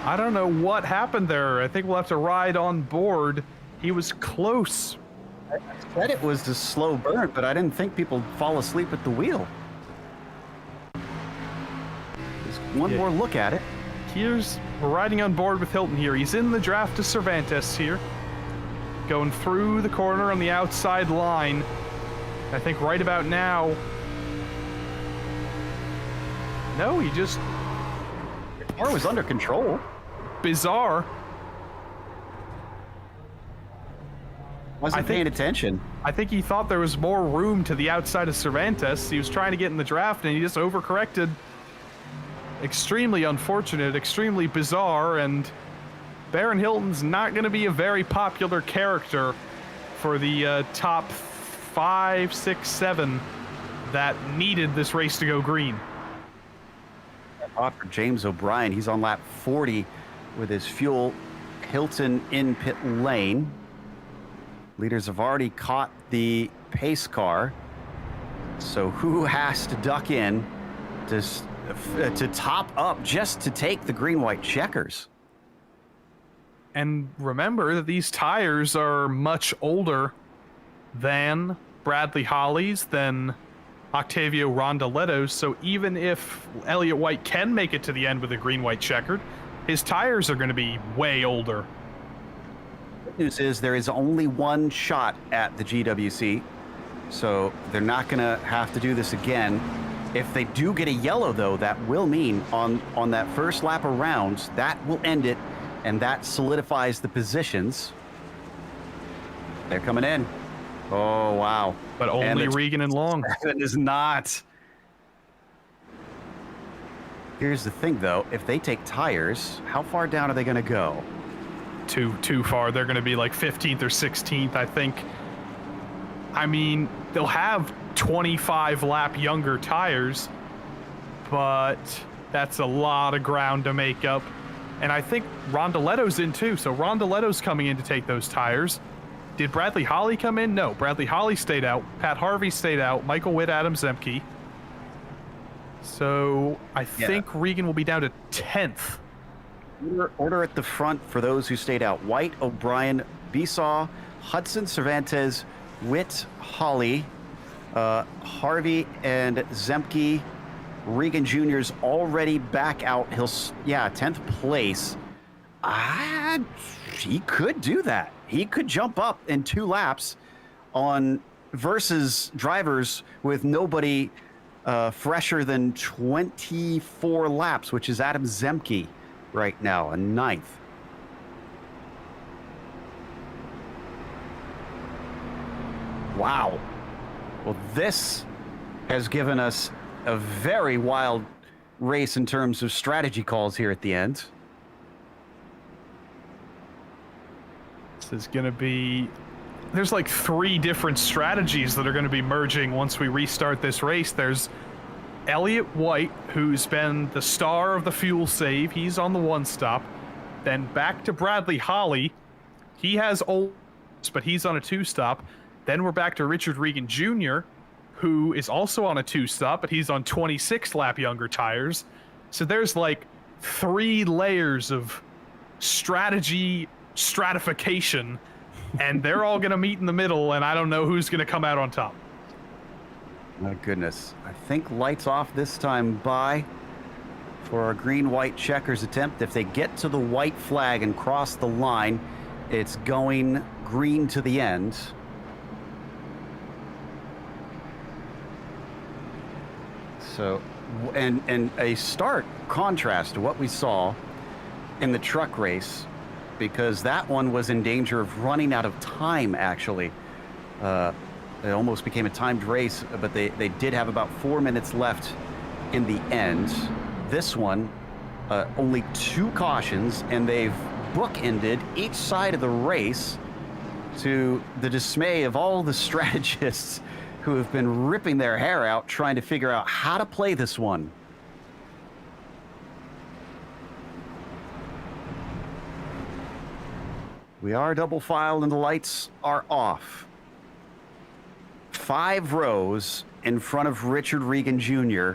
I don't know what happened there. I think we'll have to ride on board. He was close. I said it was a slow burn, but I didn't think people fall asleep at the wheel. Just one more look at it. We're riding on board with Hilton here. He's in the draft to Cervantes here. Going through the corner on the outside line. I think right about now. No, he just... The car was under control. Bizarre. Wasn't paying attention. I think he thought there was more room to the outside of Cervantes. He was trying to get in the draft and he just overcorrected. Extremely unfortunate, extremely bizarre, and Baron Hilton's not going to be a very popular character for the top 5, 6, 7 that needed this race to go green. For James O'Brien, he's on lap 40 with his fuel. Hilton in pit lane. Leaders have already caught the pace car. So who has to duck in to top up just to take the green-white checkers? And remember that these tires are much older than Bradley Holly's, than Octavio Rondaletto's, so even if Elliott White can make it to the end with a green-white checkered, his tires are going to be way older. Good news is there is only one shot at the GWC, so they're not going to have to do this again. If they do get a yellow, though, that will mean on that first lap of rounds, that will end it, and that solidifies the positions. They're coming in. Oh, wow. But only Regan and Long. It is not. Here's the thing, though. If they take tires, how far down are they going to go? Too far. They're going to be like 15th or 16th, I think. I mean, they'll have 25 lap younger tires, but that's a lot of ground to make up. And I think Rondaletto's in too, so Rondaletto's coming in to take those tires. Did Bradley Holly come in? No, Bradley Holly stayed out. Pat Harvey stayed out. Michael Witt, Adam Zemke. So I think Regan will be down to 10th. Order at the front for those who stayed out. White, O'Brien, Besaw, Hudson, Cervantes, Witt, Holly, Harvey, and Zemke. Regan Jr.'s already back out. He'll, 10th place. He could do that. He could jump up in 2 laps on versus drivers with nobody fresher than 24 laps, which is Adam Zemke right now, a 9th. Wow. Well, this has given us a very wild race in terms of strategy calls here at the end. This is going to be... There's like 3 different strategies that are going to be merging once we restart this race. There's Elliott White, who's been the star of the fuel save. He's on the 1 stop. Then back to Bradley Holly. He has old, but he's on a 2 stop. Then we're back to Richard Regan Jr., who is also on a 2 stop, but he's on 26 lap younger tires. So there's like 3 layers of strategy stratification, and they're all going to meet in the middle, and I don't know who's going to come out on top. My goodness. I think lights off this time by for a green-white checkers attempt. If they get to the white flag and cross the line, it's going green to the end. So, and a stark contrast to what we saw in the truck race, because that one was in danger of running out of time, actually. It almost became a timed race, but they did have about 4 minutes left in the end. This one, only 2 cautions, and they've bookended each side of the race to the dismay of all the strategists who have been ripping their hair out trying to figure out how to play this one. We are double filed and the lights are off. 5 rows in front of Richard Regan Jr.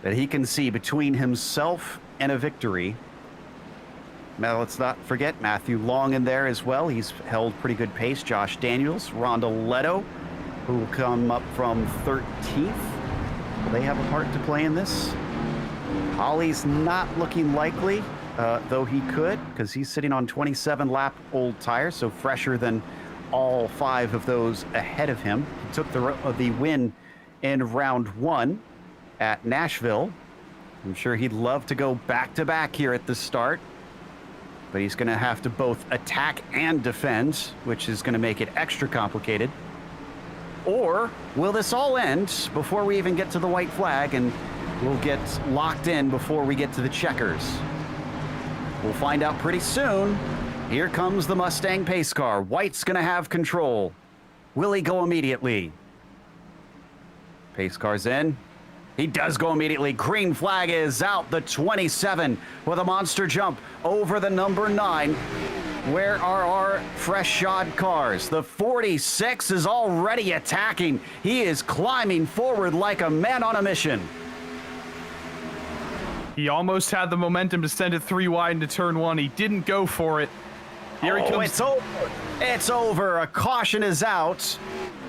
that he can see between himself and a victory. Now, let's not forget Matthew Long in there as well. He's held pretty good pace. Josh Daniels, Rhonda Leto, who will come up from 13th. Will they have a part to play in this? Holly's not looking likely, though he could, because he's sitting on 27-lap old tires, so fresher than all 5 of those ahead of him. He took the win in round 1 at Nashville. I'm sure he'd love to go back-to-back here at the start, but he's going to have to both attack and defend, which is going to make it extra complicated. Or will this all end before we even get to the white flag and we'll get locked in before we get to the checkers? We'll find out pretty soon. Here comes the Mustang pace car. White's going to have control. Will he go immediately? Pace car's in. He does go immediately. Green flag is out. The 27 with a monster jump over the number 9. Where are our fresh shod cars? The 46 is already attacking. He is climbing forward like a man on a mission. He almost had the momentum to send it 3 wide into turn 1. He didn't go for it. Here he comes. It's over. It's over. A caution is out.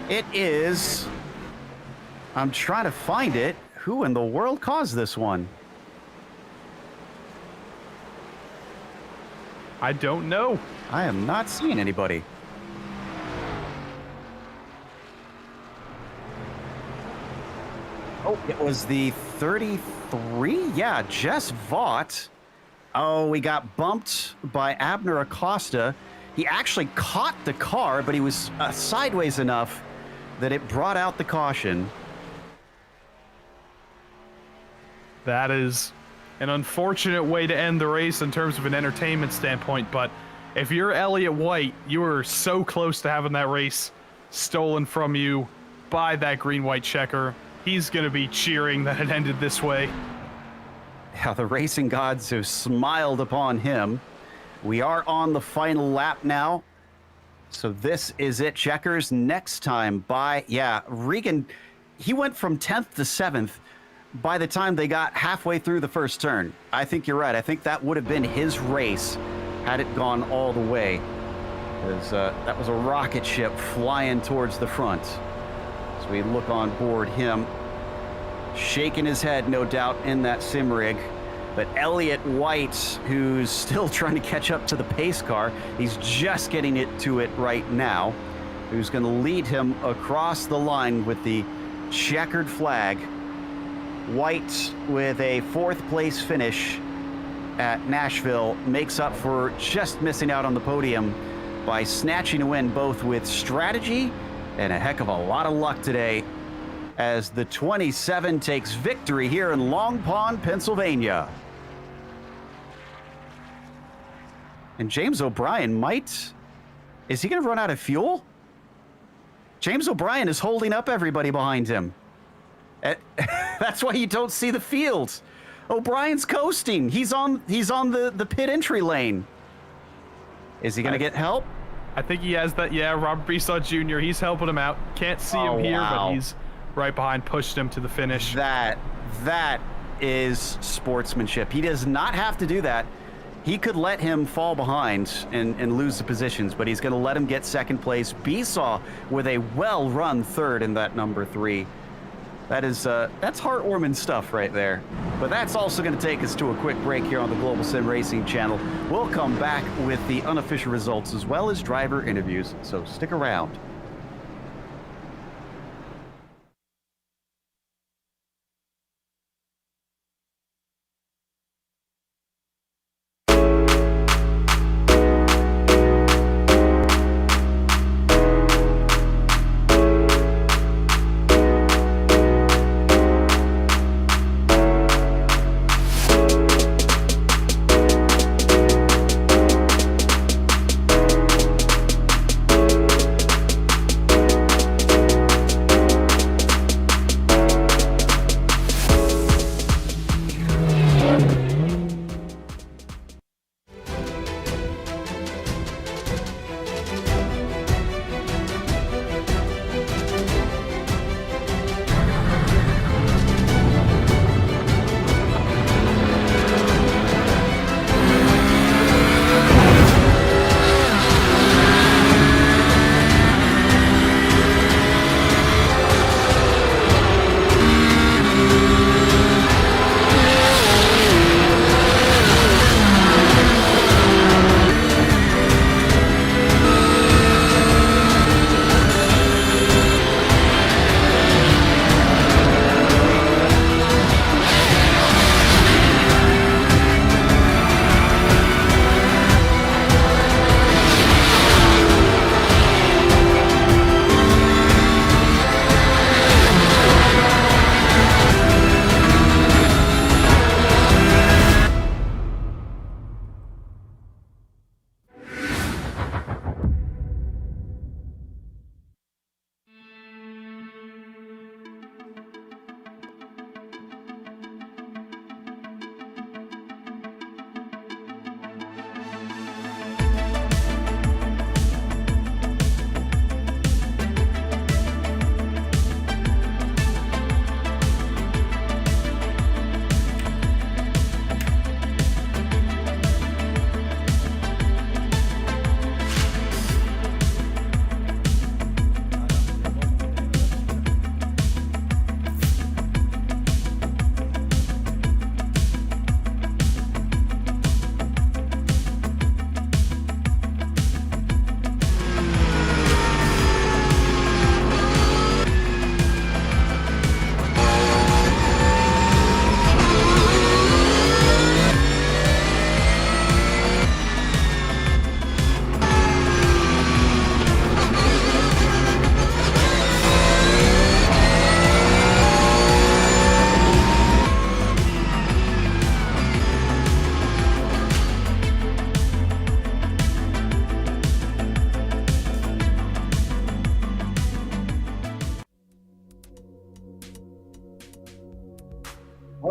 It is... I'm trying to find it. Who in the world caused this one? I don't know. I am not seeing anybody. Oh, it was the 33? Yeah, Jess Vaught. Oh, we got bumped by Abner Acosta. He actually caught the car, but he was sideways enough that it brought out the caution. That is an unfortunate way to end the race in terms of an entertainment standpoint, but if you're Elliott White, you are so close to having that race stolen from you by that green-white checker. He's going to be cheering that it ended this way. Yeah, the racing gods have smiled upon him. We are on the final lap now. So this is it. Checkers next time by, yeah, Regan, he went from 10th to 7th by the time they got halfway through the first turn. I think you're right. I think that would have been his race had it gone all the way. That was a rocket ship flying towards the front. So we look on board him, shaking his head, no doubt, in that sim rig. But Elliott White, who's still trying to catch up to the pace car, he's just getting to it right now, who's going to lead him across the line with the checkered flag. White, with a 4th place finish at Nashville, makes up for just missing out on the podium by snatching a win both with strategy and a heck of a lot of luck today, as the 27 takes victory here in Long Pond, Pennsylvania. And James O'Brien is he going to run out of fuel? James O'Brien is holding up everybody behind him. That's why you don't see the field. O'Brien's coasting. He's on the pit entry lane. Is he going to get help? I think he has that. Yeah, Robert Brissaud Jr., he's helping him out. Can't see him here, wow. but he's right behind, pushed him to the finish. That is sportsmanship. He does not have to do that. He could let him fall behind and lose the positions, but he's going to let him get 2nd place. Brissaud with a well-run 3rd in that number 3. That's heartwarming stuff right there. But that's also going to take us to a quick break here on the Global Sim Racing channel. We'll come back with the unofficial results as well as driver interviews, so stick around.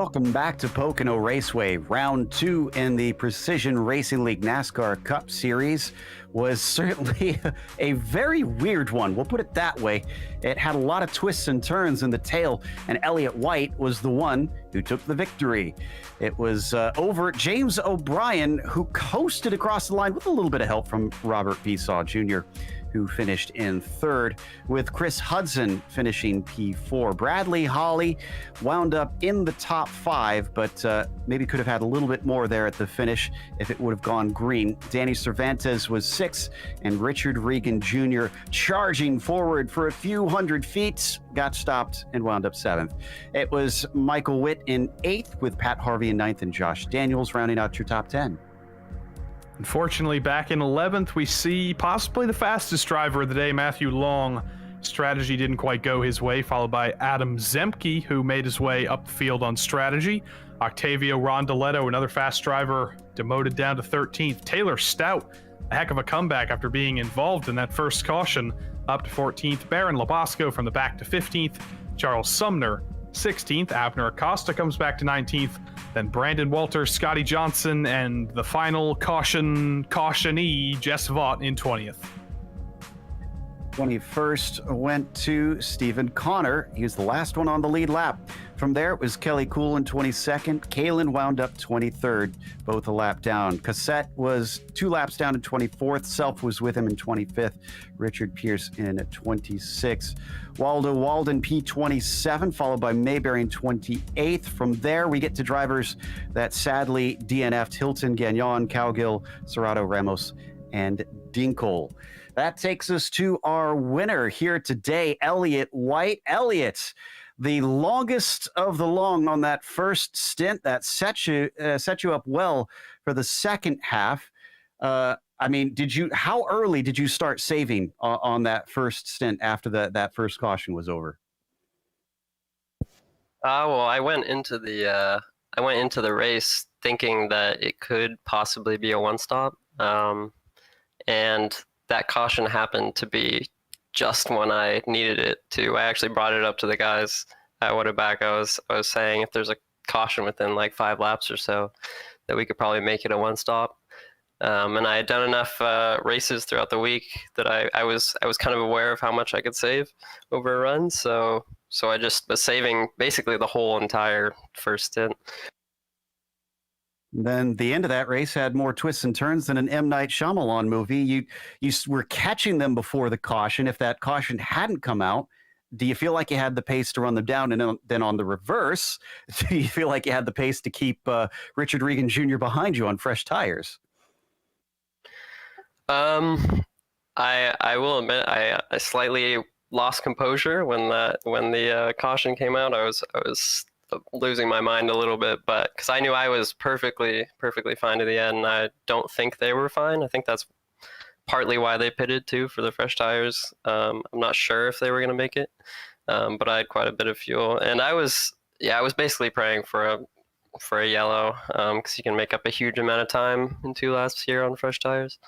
Welcome back to Pocono Raceway. Round 2 in the Precision Racing League NASCAR Cup Series was certainly a very weird one. We'll put it that way. It had a lot of twists and turns in the tail, and Elliott White was the one who took the victory. It was over James O'Brien, who coasted across the line with a little bit of help from Robert Peasaw Jr., who finished in third, with Chris Hudson finishing P4. Bradley Holly wound up in the top 5, but maybe could have had a little bit more there at the finish if it would have gone green. Danny Cervantes was 6th, and Richard Regan Jr. charging forward for a few hundred feet, got stopped and wound up 7th. It was Michael Witt in 8th, with Pat Harvey in 9th, and Josh Daniels rounding out your top 10. Unfortunately, back in 11th, we see possibly the fastest driver of the day, Matthew Long. Strategy didn't quite go his way, followed by Adam Zemke, who made his way up the field on strategy. Octavio Rondoletto, another fast driver, demoted down to 13th. Taylor Stout, a heck of a comeback after being involved in that first caution, up to 14th. Baron Labasco from the back to 15th. Charles Sumner, 16th. Abner Acosta comes back to 19th. Then Brandon Walter, Scotty Johnson, and the final cautionee, Jess Vaught in 20th. 21st went to Stephen Connor. He was the last one on the lead lap. From there, it was Kelly Kuhl in 22nd. Kalen wound up 23rd, both a lap down. Cassette was 2 laps down in 24th. Self was with him in 25th. Richard Pierce in 26th. Waldo Walden P27, followed by Mayberry in 28th. From there, we get to drivers that sadly DNF'd: Hilton, Gagnon, Cowgill, Serrato, Ramos, and Dinkel. That takes us to our winner here today, Elliott White. Elliott, the longest of the long on that first stint, that set you up well for the second half. I mean, how early did you start saving on that first stint after that first caution was over? Well, I went into the race thinking that it could possibly be a one-stop, and that caution happened to be just when I needed it to. I actually brought it up to the guys at Whataback. I was saying if there's a caution within like 5 laps or so, that we could probably make it a one-stop. And I had done enough races throughout the week that I was kind of aware of how much I could save over a run. So I just was saving basically the whole entire first stint. Then the end of that race had more twists and turns than an M. Night Shyamalan movie. You were catching them before the caution. If that caution hadn't come out, do you feel like you had the pace to run them down? And then on the reverse, do you feel like you had the pace to keep Richard Regan Jr. behind you on fresh tires? I will admit I slightly lost composure when the caution came out. I was losing my mind a little bit, but because I knew I was perfectly fine to the end, and I don't think they were fine. I think that's partly why they pitted too, for the fresh tires. I'm not sure if they were going to make it, but I had quite a bit of fuel, and I was basically praying for a yellow, because you can make up a huge amount of time in 2 laps here on fresh tires.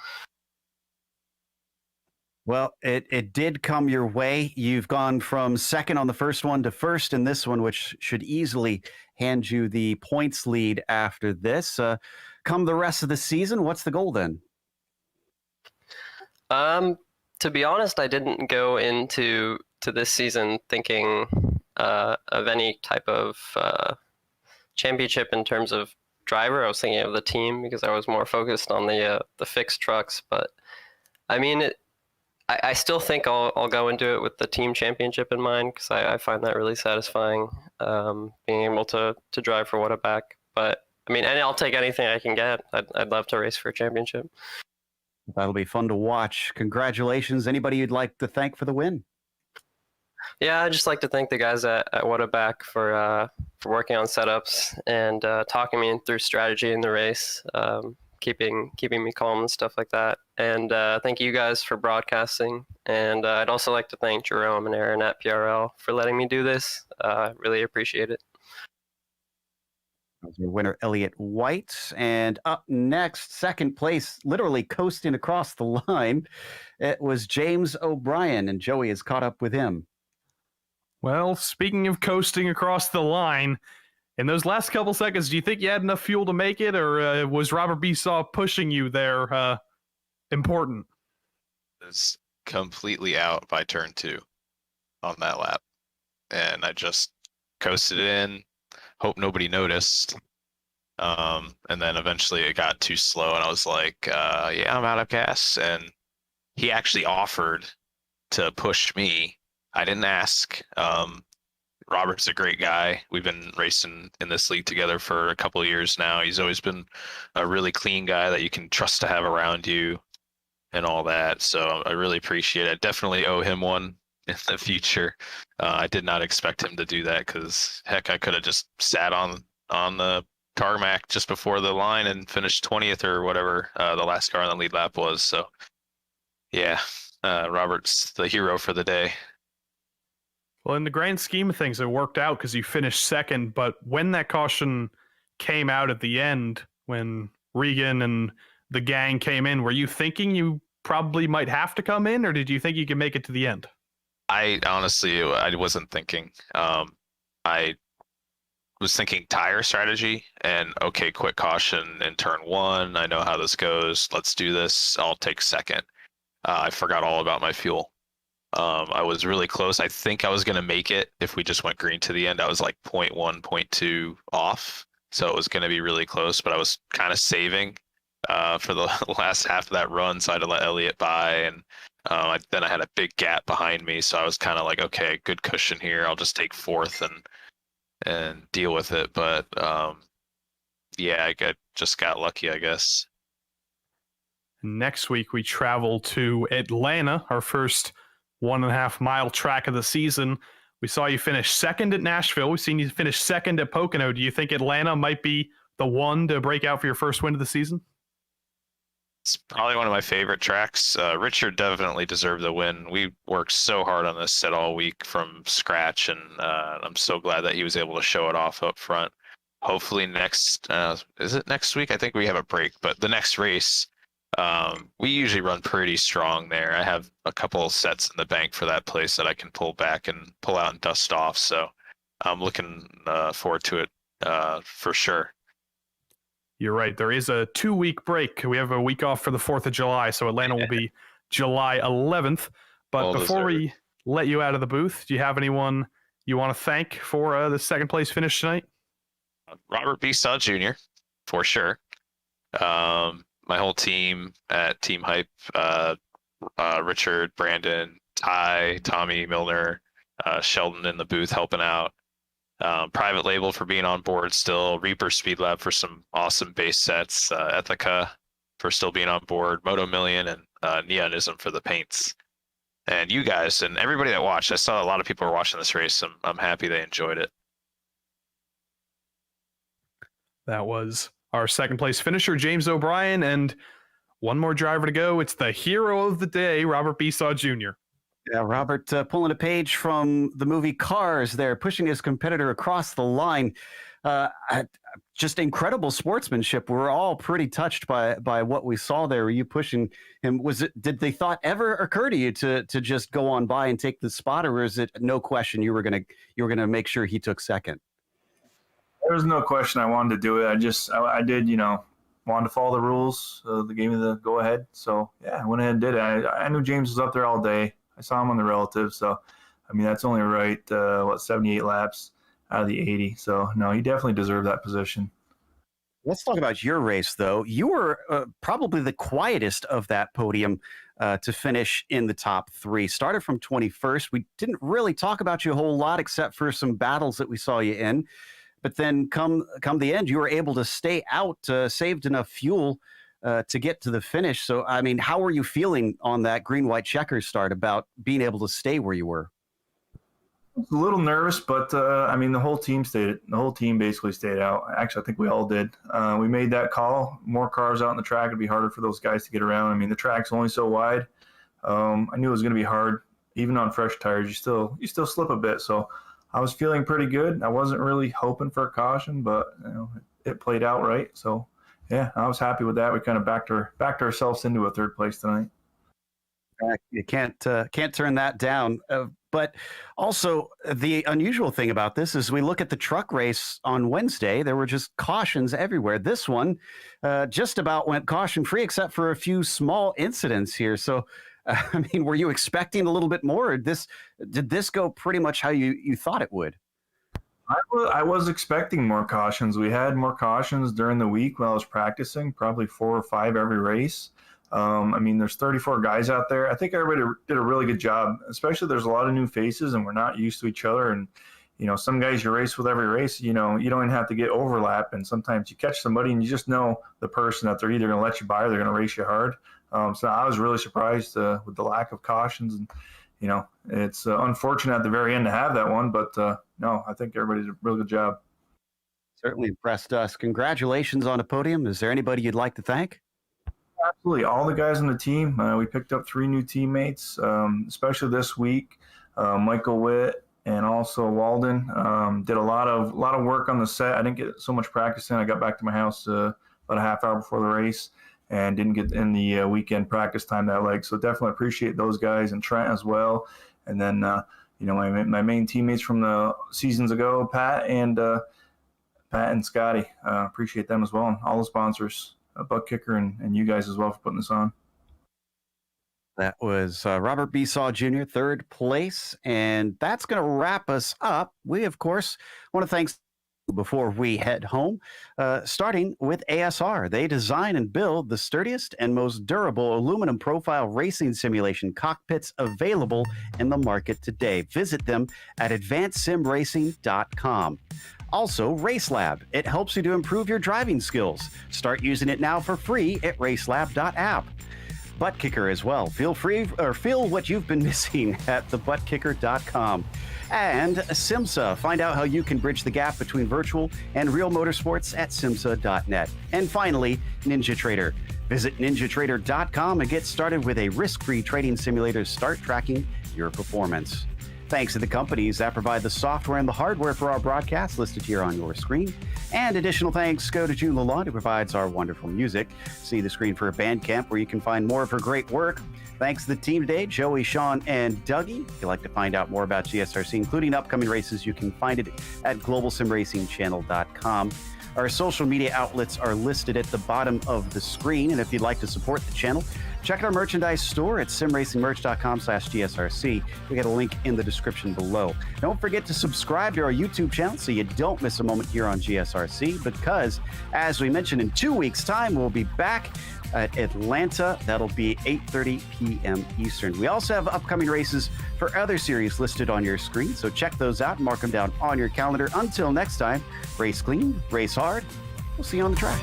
Well, it did come your way. You've gone from second on the first one to first in this one, which should easily hand you the points lead after this. Come the rest of the season, what's the goal then? To be honest, I didn't go into this season thinking of any type of championship in terms of driver. I was thinking of the team because I was more focused on the fixed trucks. But I mean, I still think I'll go into it with the team championship in mind, because I find that really satisfying, being able to drive for Whataback. But I mean, and I'll take anything I can get. I'd love to race for a championship. That'll be fun to watch. Congratulations. Anybody you'd like to thank for the win? Yeah, I'd just like to thank the guys at Whataback for working on setups and talking me through strategy in the race, keeping me calm and stuff like that. And thank you guys for broadcasting. And I'd also like to thank Jerome and Aaron at PRL for letting me do this. Really appreciate it. Your winner, Elliott White. And up next, second place, literally coasting across the line, it was James O'Brien, and Joey has caught up with him. Well, speaking of coasting across the line, In those last couple seconds, do you think you had enough fuel to make it, or was Robert Besaw pushing you there important? Was completely out by turn 2 on that lap, and I just coasted in, hope nobody noticed. And then eventually it got too slow, and I was like, yeah, I'm out of gas. And he actually offered to push me. I didn't ask. Robert's a great guy. We've been racing in this league together for a couple of years now. He's always been a really clean guy that you can trust to have around you and all that. So I really appreciate it. I definitely owe him one in the future. I did not expect him to do that, because heck, I could have just sat on the tarmac just before the line and finished 20th or whatever the last car on the lead lap was. So yeah, Robert's the hero for the day. Well, in the grand scheme of things, it worked out because you finished second. But when that caution came out at the end, when Regan and the gang came in, were you thinking you probably might have to come in, or did you think you could make it to the end? I honestly wasn't thinking. I was thinking tire strategy and, okay, quick caution in turn 1. I know how this goes. Let's do this. I'll take second. I forgot all about my fuel. I was really close. I think I was going to make it if we just went green to the end. I was like 0.1, 0.2 off. So it was going to be really close, but I was kind of saving for the last half of that run. So I had to let Elliott by, and then I had a big gap behind me. So I was kind of like, okay, good cushion here. I'll just take 4th and deal with it. But yeah, I just got lucky, I guess. Next week, we travel to Atlanta, our first 1.5 mile track of the season. We saw you finish second at Nashville. We've seen you finish second at Pocono. Do you think Atlanta might be the one to break out for your first win of the season? It's probably one of my favorite tracks. Richard definitely deserved the win. We worked so hard on this set all week from scratch, and I'm so glad that he was able to show it off up front. Hopefully is it next week? I think we have a break, but the next race, we usually run pretty strong there. I have a couple of sets in the bank for that place that I can pull back and pull out and dust off. So I'm looking forward to it for sure. You're right. There is a 2-week break. We have a week off for the 4th of July, so Atlanta will be July 11th. But Well before deserved. we let you out of the booth, do you have anyone you want to thank for the second place finish tonight? Robert Besaw Jr., for sure. My whole team at Team Hype, Richard, Brandon, Ty, Tommy Milner, Sheldon in the booth helping out. Private Label for being on board still, Reaper Speed Lab for some awesome base sets, Ethica for still being on board, Moto Million, and Neonism for the paints. And you guys and everybody that watched, I saw a lot of people were watching this race. I'm happy they enjoyed it. That was our second place finisher, James O'Brien, and one more driver to go. It's the hero of the day, Robert Besaw Jr. Yeah, Robert pulling a page from the movie Cars there, pushing his competitor across the line. Just incredible sportsmanship. We're all pretty touched by what we saw there. Were you pushing him? Did the thought ever occur to you to just go on by and take the spot, or is it no question you were gonna make sure he took second? There was no question I wanted to do it. I did, wanted to follow the rules. They gave me the go ahead. So yeah, I went ahead and did it. I knew James was up there all day. I saw him on the relative. So, I mean, that's only right, 78 laps out of the 80. So no, he definitely deserved that position. Let's talk about your race, though. You were probably the quietest of that podium to finish in the top 3. Started from 21st. We didn't really talk about you a whole lot except for some battles that we saw you in. But then come the end, you were able to stay out, saved enough fuel to get to the finish. So, I mean, how were you feeling on that green-white checkers start about being able to stay where you were? I was a little nervous, but I mean, the whole team basically stayed out. Actually, I think we all did. We made that call. More cars out on the track, it'd be harder for those guys to get around. I mean, the track's only so wide. I knew it was going to be hard. Even on fresh tires, you still slip a bit. So I was feeling pretty good. I wasn't really hoping for a caution, but it played out right. So yeah, I was happy with that. We kind of backed ourselves into a third place tonight. You can't turn that down. But also, the unusual thing about this is we look at the truck race on Wednesday. There were just cautions everywhere. This one just about went caution free, except for a few small incidents here. So, I mean, were you expecting a little bit more? Or did this go pretty much how you thought it would? I was expecting more cautions. We had more cautions during the week when I was practicing, probably 4 or 5 every race. I mean, there's 34 guys out there. I think everybody did a really good job, especially there's a lot of new faces and we're not used to each other. And, you know, some guys you race with every race, you know, you don't even have to get overlap. And sometimes you catch somebody and you just know the person that they're either going to let you by or they're going to race you hard. So I was really surprised with the lack of cautions. And, you know, it's unfortunate at the very end to have that one. But, no, I think everybody did a really good job. Certainly impressed us. Congratulations on a podium. Is there anybody you'd like to thank? Absolutely. All the guys on the team. We picked up 3 new teammates, especially this week. Michael Witt and also Walden did a lot of work on the set. I didn't get so much practice in. I got back to my house about a half hour before the race and didn't get in the weekend practice time that leg. So definitely appreciate those guys and Trent as well. And then, you know, my main teammates from the seasons ago, Pat and Scotty. Appreciate them as well. And all the sponsors. ButtKicker and you guys as well for putting this on. That was Robert Besaw Jr., 3rd place, and that's going to wrap us up. We, of course, want to thank before we head home, starting with ASR. They design and build the sturdiest and most durable aluminum profile racing simulation cockpits available in the market today. Visit them at advancedsimracing.com. Also, RaceLab. It helps you to improve your driving skills. Start using it now for free at RaceLab.app. ButtKicker as well. Feel what you've been missing at thebuttkicker.com. And SimMSA. Find out how you can bridge the gap between virtual and real motorsports at SimMSA.net. And finally, NinjaTrader. Visit NinjaTrader.com and get started with a risk-free trading simulator to start tracking your performance. Thanks to the companies that provide the software and the hardware for our broadcast listed here on your screen. And additional thanks go to June Lalonde, who provides our wonderful music. See the screen for a Bandcamp where you can find more of her great work. Thanks to the team today, Joey, Sean, and Dougie. If you'd like to find out more about GSRC, including upcoming races, you can find it at globalsimracingchannel.com. Our social media outlets are listed at the bottom of the screen. And if you'd like to support the channel, check out our merchandise store at simracingmerch.com/GSRC. We got a link in the description below. Don't forget to subscribe to our YouTube channel so you don't miss a moment here on GSRC, because as we mentioned, in 2 weeks' time, we'll be back at Atlanta. That'll be 8:30 p.m. Eastern. We also have upcoming races for other series listed on your screen, so check those out and mark them down on your calendar. Until next time, race clean, race hard. We'll see you on the track.